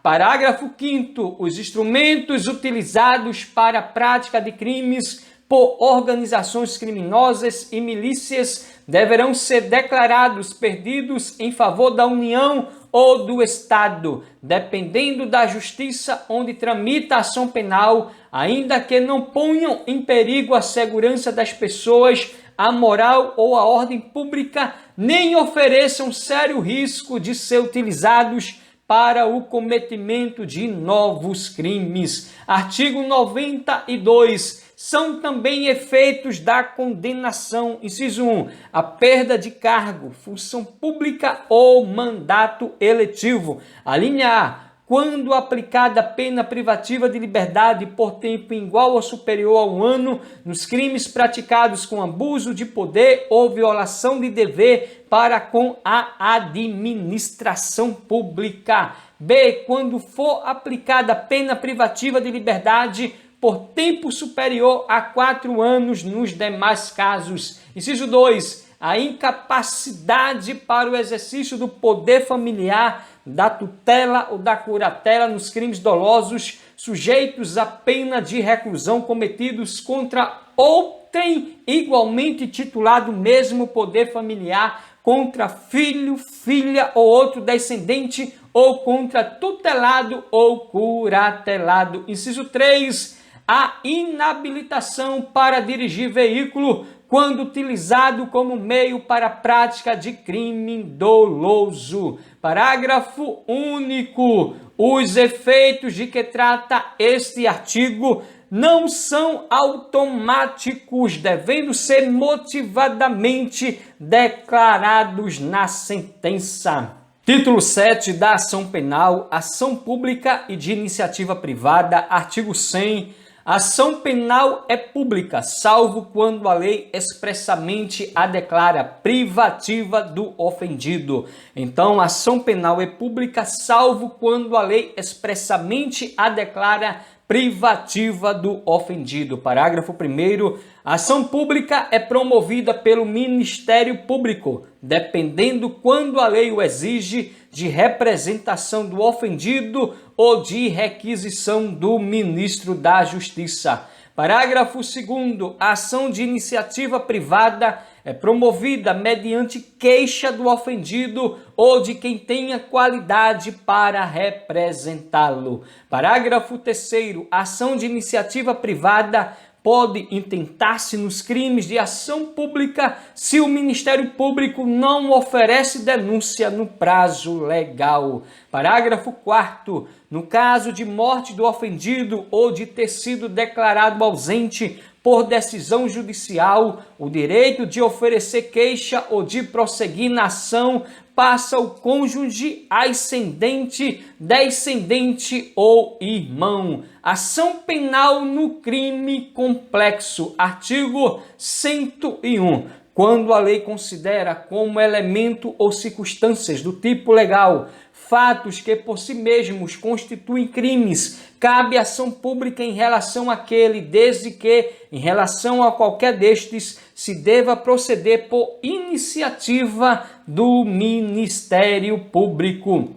Parágrafo 5º. Os instrumentos utilizados para a prática de crimes por organizações criminosas e milícias deverão ser declarados perdidos em favor da União ou do Estado, dependendo da justiça onde tramita a ação penal, ainda que não ponham em perigo a segurança das pessoas, a moral ou a ordem pública, nem ofereçam sério risco de ser utilizados para o cometimento de novos crimes. Artigo 92. São também efeitos da condenação, inciso 1, a perda de cargo, função pública ou mandato eletivo. A linha A. Quando aplicada pena privativa de liberdade por tempo igual ou superior a 1 ano, nos crimes praticados com abuso de poder ou violação de dever para com a administração pública. B. Quando for aplicada pena privativa de liberdade por tempo superior a 4 anos nos demais casos. Inciso 2. A incapacidade para o exercício do poder familiar, da tutela ou da curatela nos crimes dolosos sujeitos à pena de reclusão cometidos contra outrem igualmente titulado mesmo poder familiar, contra filho, filha ou outro descendente ou contra tutelado ou curatelado. Inciso 3. A inabilitação para dirigir veículo quando utilizado como meio para a prática de crime doloso. Parágrafo único. Os efeitos de que trata este artigo não são automáticos, devendo ser motivadamente declarados na sentença. Título 7 da Ação Penal, Ação Pública e de Iniciativa Privada, artigo 100. A ação penal é pública, salvo quando a lei expressamente a declara privativa do ofendido. Então, a ação penal é pública, salvo quando a lei expressamente a declara privativa do ofendido. Parágrafo 1º. A ação pública é promovida pelo Ministério Público, dependendo, quando a lei o exige, de representação do ofendido ou de requisição do ministro da Justiça. Parágrafo 2º. A ação de iniciativa privada é promovida mediante queixa do ofendido ou de quem tenha qualidade para representá-lo. Parágrafo 3º. A ação de iniciativa privada pode intentar-se nos crimes de ação pública se o Ministério Público não oferece denúncia no prazo legal. Parágrafo 4º. No caso de morte do ofendido ou de ter sido declarado ausente por decisão judicial, o direito de oferecer queixa ou de prosseguir na ação passa ao cônjuge, ascendente, descendente ou irmão. Ação penal no crime complexo. Artigo 101. Quando a lei considera como elemento ou circunstâncias do tipo legal fatos que por si mesmos constituem crimes, cabe ação pública em relação àquele, desde que, em relação a qualquer destes, se deva proceder por iniciativa do Ministério Público.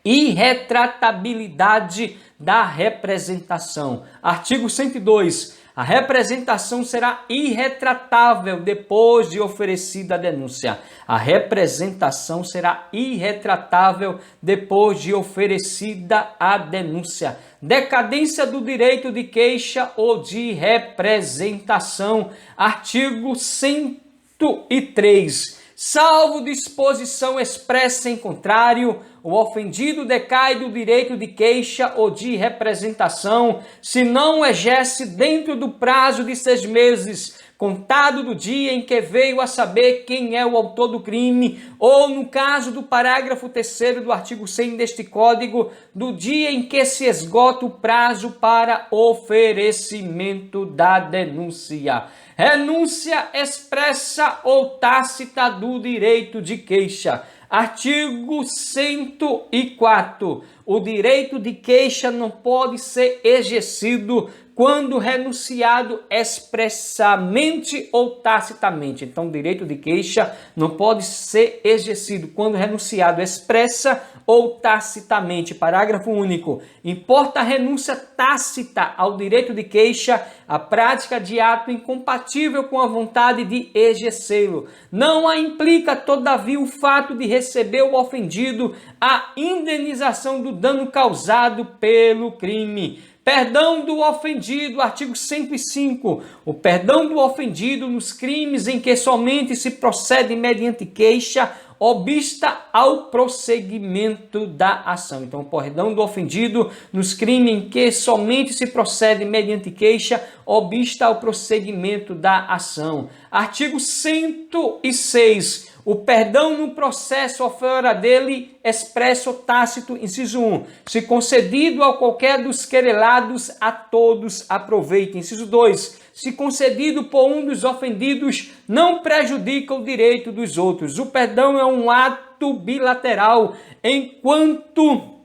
Irretratabilidade da representação. Artigo 102. A representação será irretratável depois de oferecida a denúncia. A representação será irretratável depois de oferecida a denúncia. Decadência do direito de queixa ou de representação. Artigo 103. Salvo disposição expressa em contrário, o ofendido decai do direito de queixa ou de representação se não exerce dentro do prazo de 6 meses, contado do dia em que veio a saber quem é o autor do crime, ou no caso do parágrafo 3º do artigo 100 deste Código, do dia em que se esgota o prazo para oferecimento da denúncia. Renúncia expressa ou tácita do direito de queixa. Artigo 104. O direito de queixa não pode ser exercido quando renunciado expressamente ou tacitamente. Então, o direito de queixa não pode ser exercido quando renunciado expressa ou tacitamente. Parágrafo único. Importa a renúncia tácita ao direito de queixa a prática de ato incompatível com a vontade de exercê-lo. Não a implica, todavia, o fato de receber o ofendido a indenização do dano causado pelo crime. Perdão do ofendido, artigo 105. O perdão do ofendido nos crimes em que somente se procede mediante queixa obsta ao prosseguimento da ação. Então, o perdão do ofendido nos crimes em que somente se procede mediante queixa obsta ao prosseguimento da ação. Artigo 106. O perdão no processo ou fora dele, expresso ou tácito, inciso 1, se concedido a qualquer dos querelados, a todos aproveita. Inciso 2, se concedido por um dos ofendidos, não prejudica o direito dos outros. O perdão é um ato bilateral, enquanto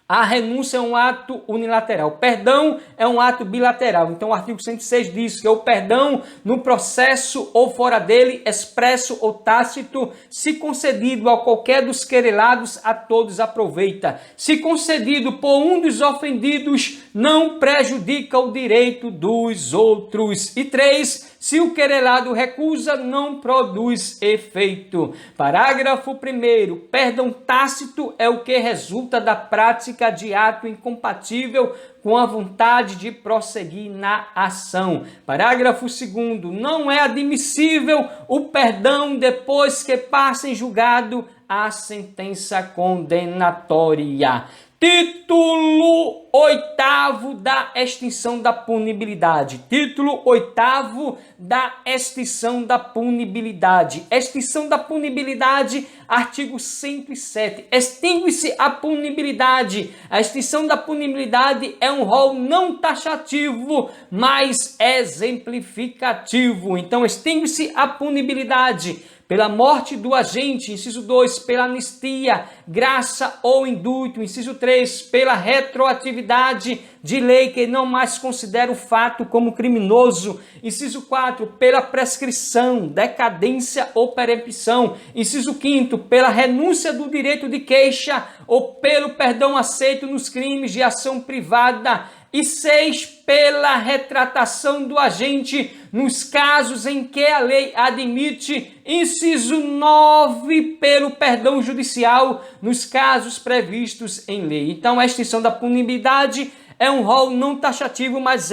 a renúncia é um ato unilateral. Perdão é um ato bilateral. Então, o artigo 106 diz que o perdão no processo ou fora dele, expresso ou tácito, se concedido a qualquer dos querelados, a todos aproveita. Se concedido por um dos ofendidos, não prejudica o direito dos outros. E 3, se o querelado recusa, não produz efeito. Parágrafo 1º. Perdão tácito é o que resulta da prática de ato incompatível com a vontade de prosseguir na ação. Parágrafo 2º. Não é admissível o perdão depois que passa em julgado a sentença condenatória. Título 8º da extinção da punibilidade. Título 8º da extinção da punibilidade. Extinção da punibilidade, artigo 107. Extingue-se a punibilidade. A extinção da punibilidade é um rol não taxativo, mas exemplificativo. Então, extingue-se a punibilidade pela morte do agente, inciso 2, pela anistia, graça ou indulto, inciso 3, pela retroatividade de lei que não mais considera o fato como criminoso, inciso 4, pela prescrição, decadência ou perempção, inciso 5, pela renúncia do direito de queixa ou pelo perdão aceito nos crimes de ação privada, e 6, pela retratação do agente nos casos em que a lei admite, inciso 9, pelo perdão judicial nos casos previstos em lei. Então, a extinção da punibilidade é um rol não taxativo, mas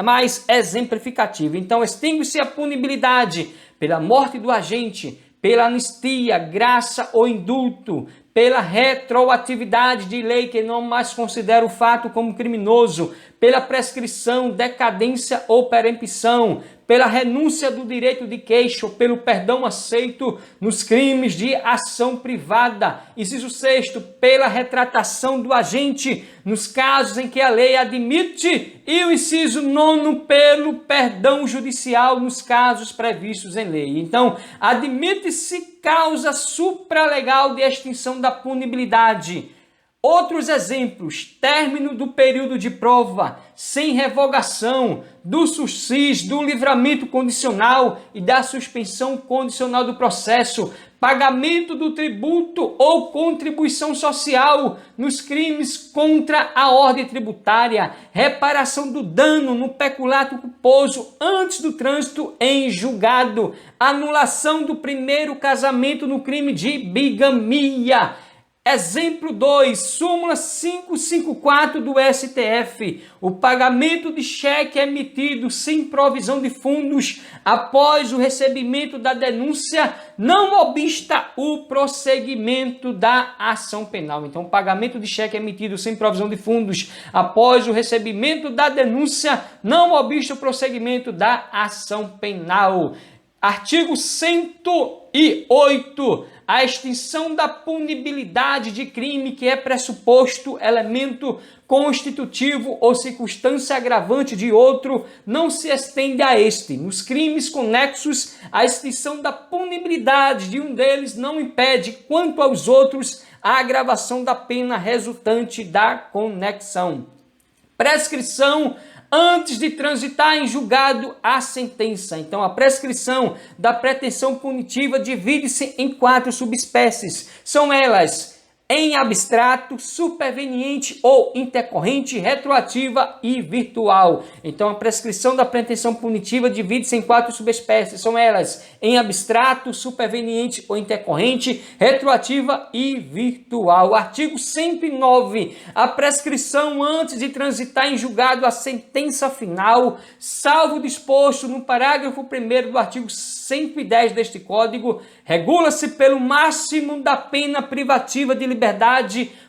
mais exemplificativo. Então, extingue-se a punibilidade pela morte do agente, pela anistia, graça ou indulto, pela retroatividade de lei que não mais considera o fato como criminoso, pela prescrição, decadência ou perempção, pela renúncia do direito de queixa ou pelo perdão aceito nos crimes de ação privada. Inciso 6, pela retratação do agente nos casos em que a lei admite. E o inciso 9, pelo perdão judicial nos casos previstos em lei. Então, admite-se causa supralegal de extinção da punibilidade. Outros exemplos: término do período de prova, sem revogação, do sursis, do livramento condicional e da suspensão condicional do processo, pagamento do tributo ou contribuição social nos crimes contra a ordem tributária, reparação do dano no peculato culposo antes do trânsito em julgado, anulação do primeiro casamento no crime de bigamia. Exemplo 2, súmula 554 do STF, o pagamento de cheque emitido sem provisão de fundos após o recebimento da denúncia não obsta o prosseguimento da ação penal. Então, o pagamento de cheque emitido sem provisão de fundos após o recebimento da denúncia não obsta o prosseguimento da ação penal. Artigo 108. A extinção da punibilidade de crime que é pressuposto elemento constitutivo ou circunstância agravante de outro não se estende a este. Nos crimes conexos, a extinção da punibilidade de um deles não impede, quanto aos outros, a agravação da pena resultante da conexão. Prescrição antes de transitar em julgado a sentença. Então, a prescrição da pretensão punitiva divide-se em 4 subespécies. São elas: em abstrato, superveniente ou intercorrente, retroativa e virtual. Então, a prescrição da pretensão punitiva divide-se em 4 subespécies. São elas: em abstrato, superveniente ou intercorrente, retroativa e virtual. Artigo 109. A prescrição antes de transitar em julgado a sentença final, salvo o disposto no parágrafo 1º do artigo 110 deste Código, regula-se pelo máximo da pena privativa de liberdade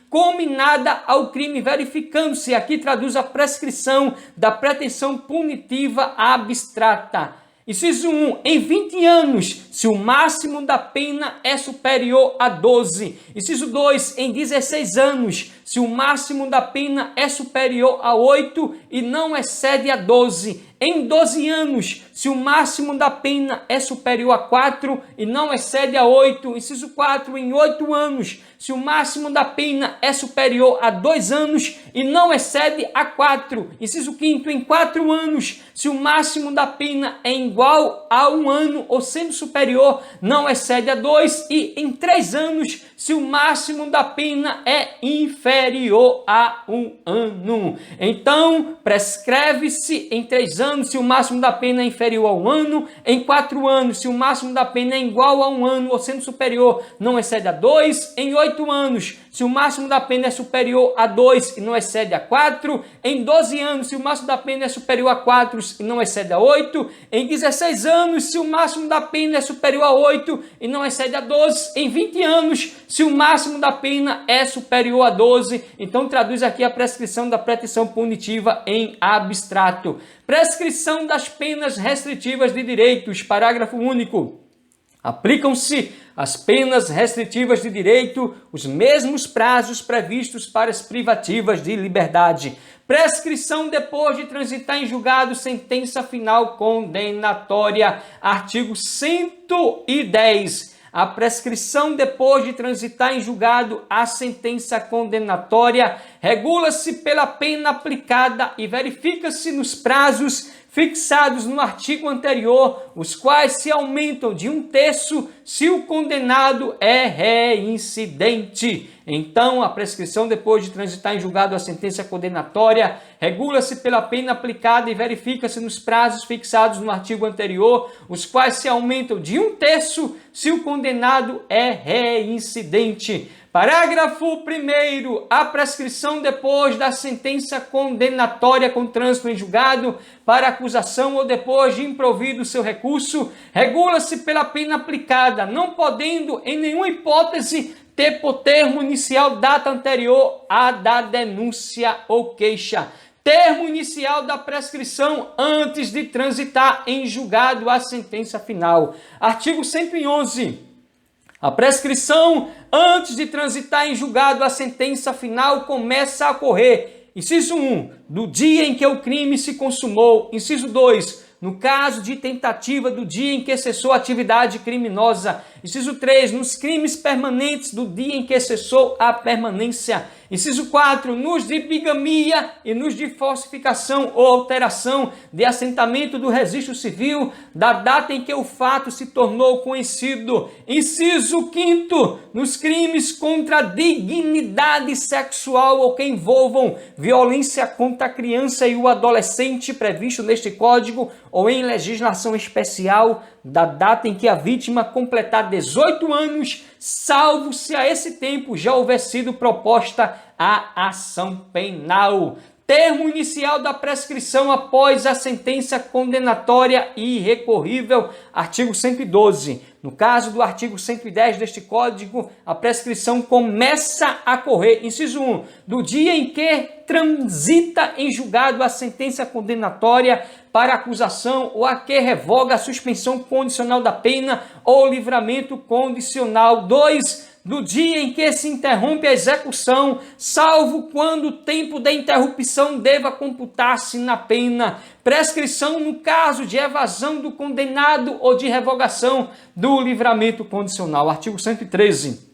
combinada ao crime, verificando-se, aqui traduz a prescrição da pretensão punitiva abstrata. Inciso 1, em 20 anos, se o máximo da pena é superior a 12. Inciso 2, em 16 anos, se o máximo da pena é superior a 8 e não excede a 12. Em 12 anos, se o máximo da pena é superior a 4 e não excede a 8. Inciso 4, em 8 anos, se o máximo da pena é superior a 2 anos e não excede a 4. Inciso 5, em 4 anos, se o máximo da pena é igual a 1 ano ou sendo superior, não excede a 2. E em 3 anos, se o máximo da pena é inferior a 1 ano. Então, prescreve-se em 3 anos se o máximo da pena é inferior a 1 ano, em 4 anos se o máximo da pena é igual a 1 ano ou sendo superior, não excede a 2, em 8 anos se o máximo da pena é superior a 2 e não excede a 4, em 12 anos se o máximo da pena é superior a 4 e não excede a 8, em 16 anos se o máximo da pena é superior a 8 e não excede a 12, em 20 anos se o máximo da pena é superior a 12. Então traduz aqui a prescrição da pretensão punitiva em abstrato. Prescrição das penas restritivas de direitos, parágrafo único. Aplicam-se às penas restritivas de direito os mesmos prazos previstos para as privativas de liberdade. Prescrição depois de transitar em julgado sentença final condenatória. Artigo 110. A prescrição depois de transitar em julgado a sentença condenatória regula-se pela pena aplicada e verifica-se nos prazos fixados no artigo anterior, os quais se aumentam de 1/3 se o condenado é reincidente. Então, a prescrição depois de transitar em julgado a sentença condenatória regula-se pela pena aplicada e verifica-se nos prazos fixados no artigo anterior, os quais se aumentam de 1/3 se o condenado é reincidente. Parágrafo 1º. A prescrição depois da sentença condenatória com trânsito em julgado para acusação ou depois de improvido seu recurso regula-se pela pena aplicada, não podendo em nenhuma hipótese ter por termo inicial data anterior à da denúncia ou queixa. Termo inicial da prescrição antes de transitar em julgado a sentença final. Artigo 111. A prescrição antes de transitar em julgado a sentença final começa a ocorrer, inciso 1, do dia em que o crime se consumou. Inciso 2, no caso de tentativa do dia em que cessou a atividade criminosa. Inciso 3, nos crimes permanentes do dia em que cessou a permanência. Inciso 4, nos de bigamia e nos de falsificação ou alteração de assentamento do registro civil da data em que o fato se tornou conhecido. Inciso 5, nos crimes contra a dignidade sexual ou que envolvam violência contra a criança e o adolescente previsto neste Código ou em legislação especial da data em que a vítima completar 18 anos, salvo se a esse tempo já houver sido proposta a ação penal. Termo inicial da prescrição após a sentença condenatória e irrecorrível, artigo 112. No caso do artigo 110 deste Código, a prescrição começa a correr, inciso 1, do dia em que transita em julgado a sentença condenatória para acusação ou a que revoga a suspensão condicional da pena ou livramento condicional. 2, do dia em que se interrompe a execução, salvo quando o tempo da interrupção deva computar-se na pena. Prescrição no caso de evasão do condenado ou de revogação do livramento condicional. Artigo 113.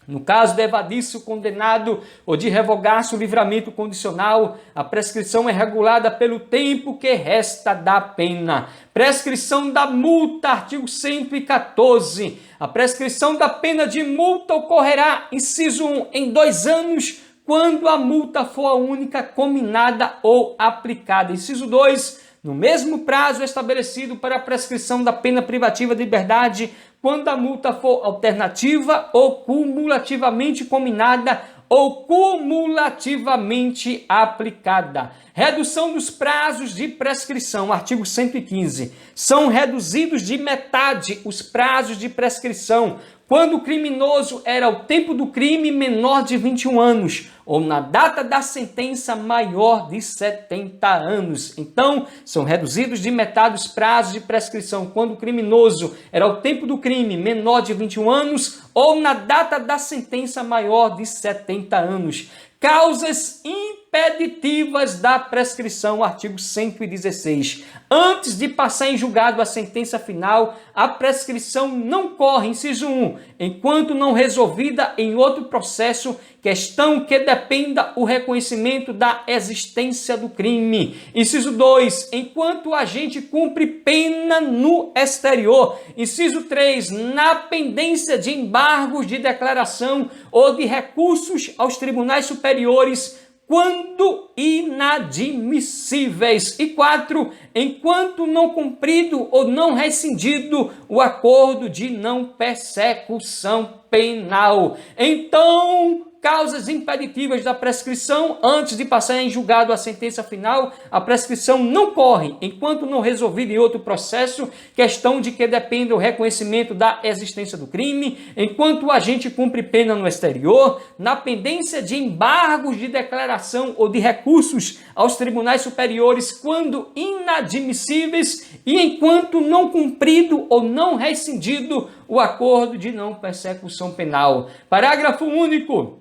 No caso de evadir-se o condenado ou de revogar-se o livramento condicional, a prescrição é regulada pelo tempo que resta da pena. Prescrição da multa, artigo 114. A prescrição da pena de multa ocorrerá, inciso 1, em 2 anos, quando a multa for a única cominada ou aplicada. Inciso 2, no mesmo prazo estabelecido para a prescrição da pena privativa de liberdade, quando a multa for alternativa ou cumulativamente cominada ou cumulativamente aplicada. Redução dos prazos de prescrição, artigo 115. São reduzidos de metade os prazos de prescrição quando o criminoso era ao tempo do crime menor de 21 anos ou na data da sentença maior de 70 anos. Então, são reduzidos de metade os prazos de prescrição quando o criminoso era ao tempo do crime menor de 21 anos ou na data da sentença maior de 70 anos. Causas impeditivas da prescrição, artigo 116. Antes de passar em julgado a sentença final, a prescrição não corre, inciso 1, enquanto não resolvida em outro processo, questão que dependa o reconhecimento da existência do crime. Inciso 2, enquanto o agente cumpre pena no exterior. Inciso 3, na pendência de embargos de declaração ou de recursos aos tribunais superiores, quando inadmissíveis. E 4, enquanto não cumprido ou não rescindido o acordo de não persecução penal. Então, causas impeditivas da prescrição, antes de passar em julgado a sentença final, a prescrição não corre enquanto não resolvido em outro processo, questão de que depende o reconhecimento da existência do crime, enquanto o agente cumpre pena no exterior, na pendência de embargos de declaração ou de recursos aos tribunais superiores quando inadmissíveis e enquanto não cumprido ou não rescindido o acordo de não persecução penal. Parágrafo único.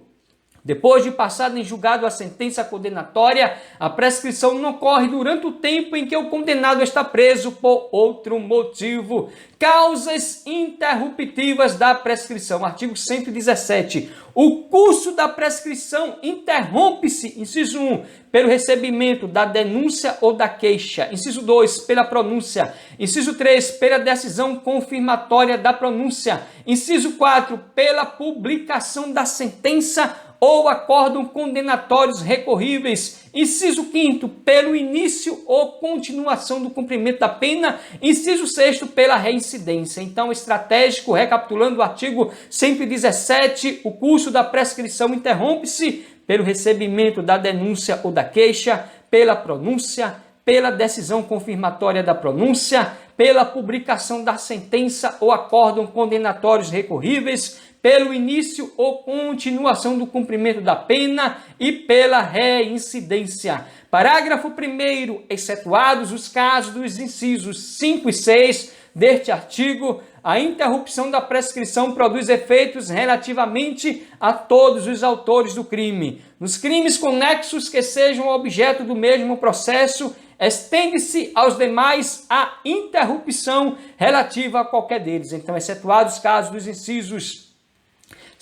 Depois de passada em julgado a sentença condenatória, a prescrição não corre durante o tempo em que o condenado está preso por outro motivo. Causas interruptivas da prescrição, artigo 117. O curso da prescrição interrompe-se, inciso 1, pelo recebimento da denúncia ou da queixa. Inciso 2, pela pronúncia. Inciso 3, pela decisão confirmatória da pronúncia. Inciso 4, pela publicação da sentença ou acórdão condenatórios recorríveis. Inciso 5º, pelo início ou continuação do cumprimento da pena. Inciso 6º, pela reincidência. Então, estratégico, recapitulando o artigo 117, o curso da prescrição interrompe-se pelo recebimento da denúncia ou da queixa, pela pronúncia, pela decisão confirmatória da pronúncia, pela publicação da sentença ou acórdão condenatórios recorríveis, pelo início ou continuação do cumprimento da pena e pela reincidência. Parágrafo 1º, excetuados os casos dos incisos 5 e 6 deste artigo, a interrupção da prescrição produz efeitos relativamente a todos os autores do crime. Nos crimes conexos que sejam objeto do mesmo processo, estende-se aos demais a interrupção relativa a qualquer deles. Então, excetuados os casos dos incisos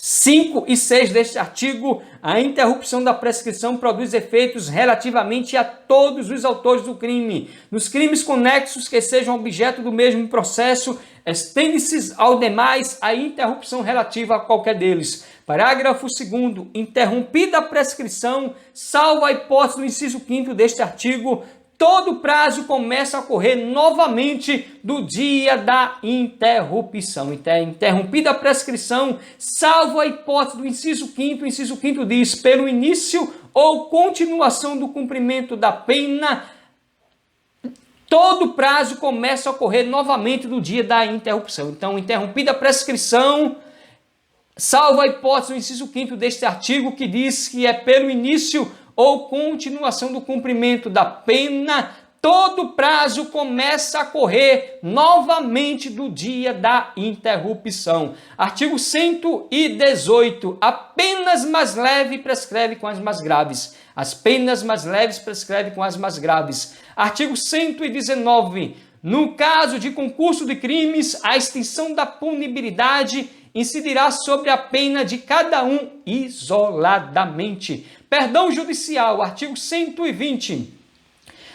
5 e 6 deste artigo, a interrupção da prescrição produz efeitos relativamente a todos os autores do crime. Nos crimes conexos que sejam objeto do mesmo processo, estende-se ao demais a interrupção relativa a qualquer deles. Parágrafo 2º. Interrompida a prescrição, salvo a hipótese do inciso 5º deste artigo, todo prazo começa a correr novamente do dia da interrupção. Interrompida a prescrição, salvo a hipótese do inciso 5º, o inciso 5º diz, pelo início ou continuação do cumprimento da pena, todo prazo começa a correr novamente do dia da interrupção. Então, interrompida a prescrição, salvo a hipótese do inciso 5º deste artigo, que diz que é pelo início ou continuação do cumprimento da pena, todo prazo começa a correr novamente do dia da interrupção. Artigo 118. A penas mais leve prescreve com as mais graves. As penas mais leves prescrevem com as mais graves. Artigo 119. No caso de concurso de crimes, a extinção da punibilidade incidirá sobre a pena de cada um isoladamente. Perdão judicial, artigo 120.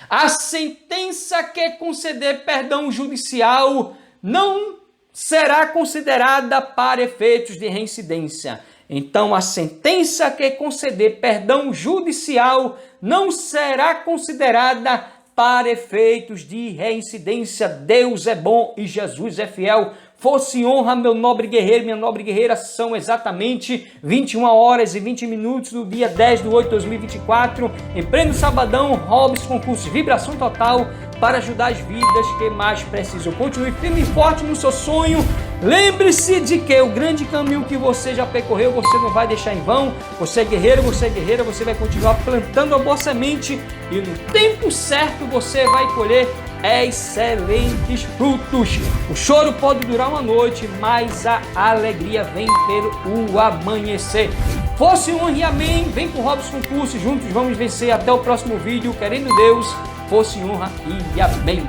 A sentença que conceder perdão judicial não será considerada para efeitos de reincidência. Então, a sentença que conceder perdão judicial não será considerada para efeitos de reincidência. Deus é bom e Jesus é fiel. Fosse honra, meu nobre guerreiro, minha nobre guerreira. São exatamente 21 horas e 20 minutos do dia 10/8 de 2024. Em pleno sabadão, Robson Concursos Vibração Total para ajudar as vidas que mais precisam. Continue firme e forte no seu sonho. Lembre-se de que o grande caminho que você já percorreu, você não vai deixar em vão. Você é guerreiro, você é guerreira, você vai continuar plantando a boa semente e no tempo certo você vai colher excelentes frutos. O choro pode durar uma noite, mas a alegria vem pelo amanhecer. Fosse honra e amém. Vem com o Robson Concursos, juntos vamos vencer. Até o próximo vídeo, querendo Deus. Fosse honra e amém.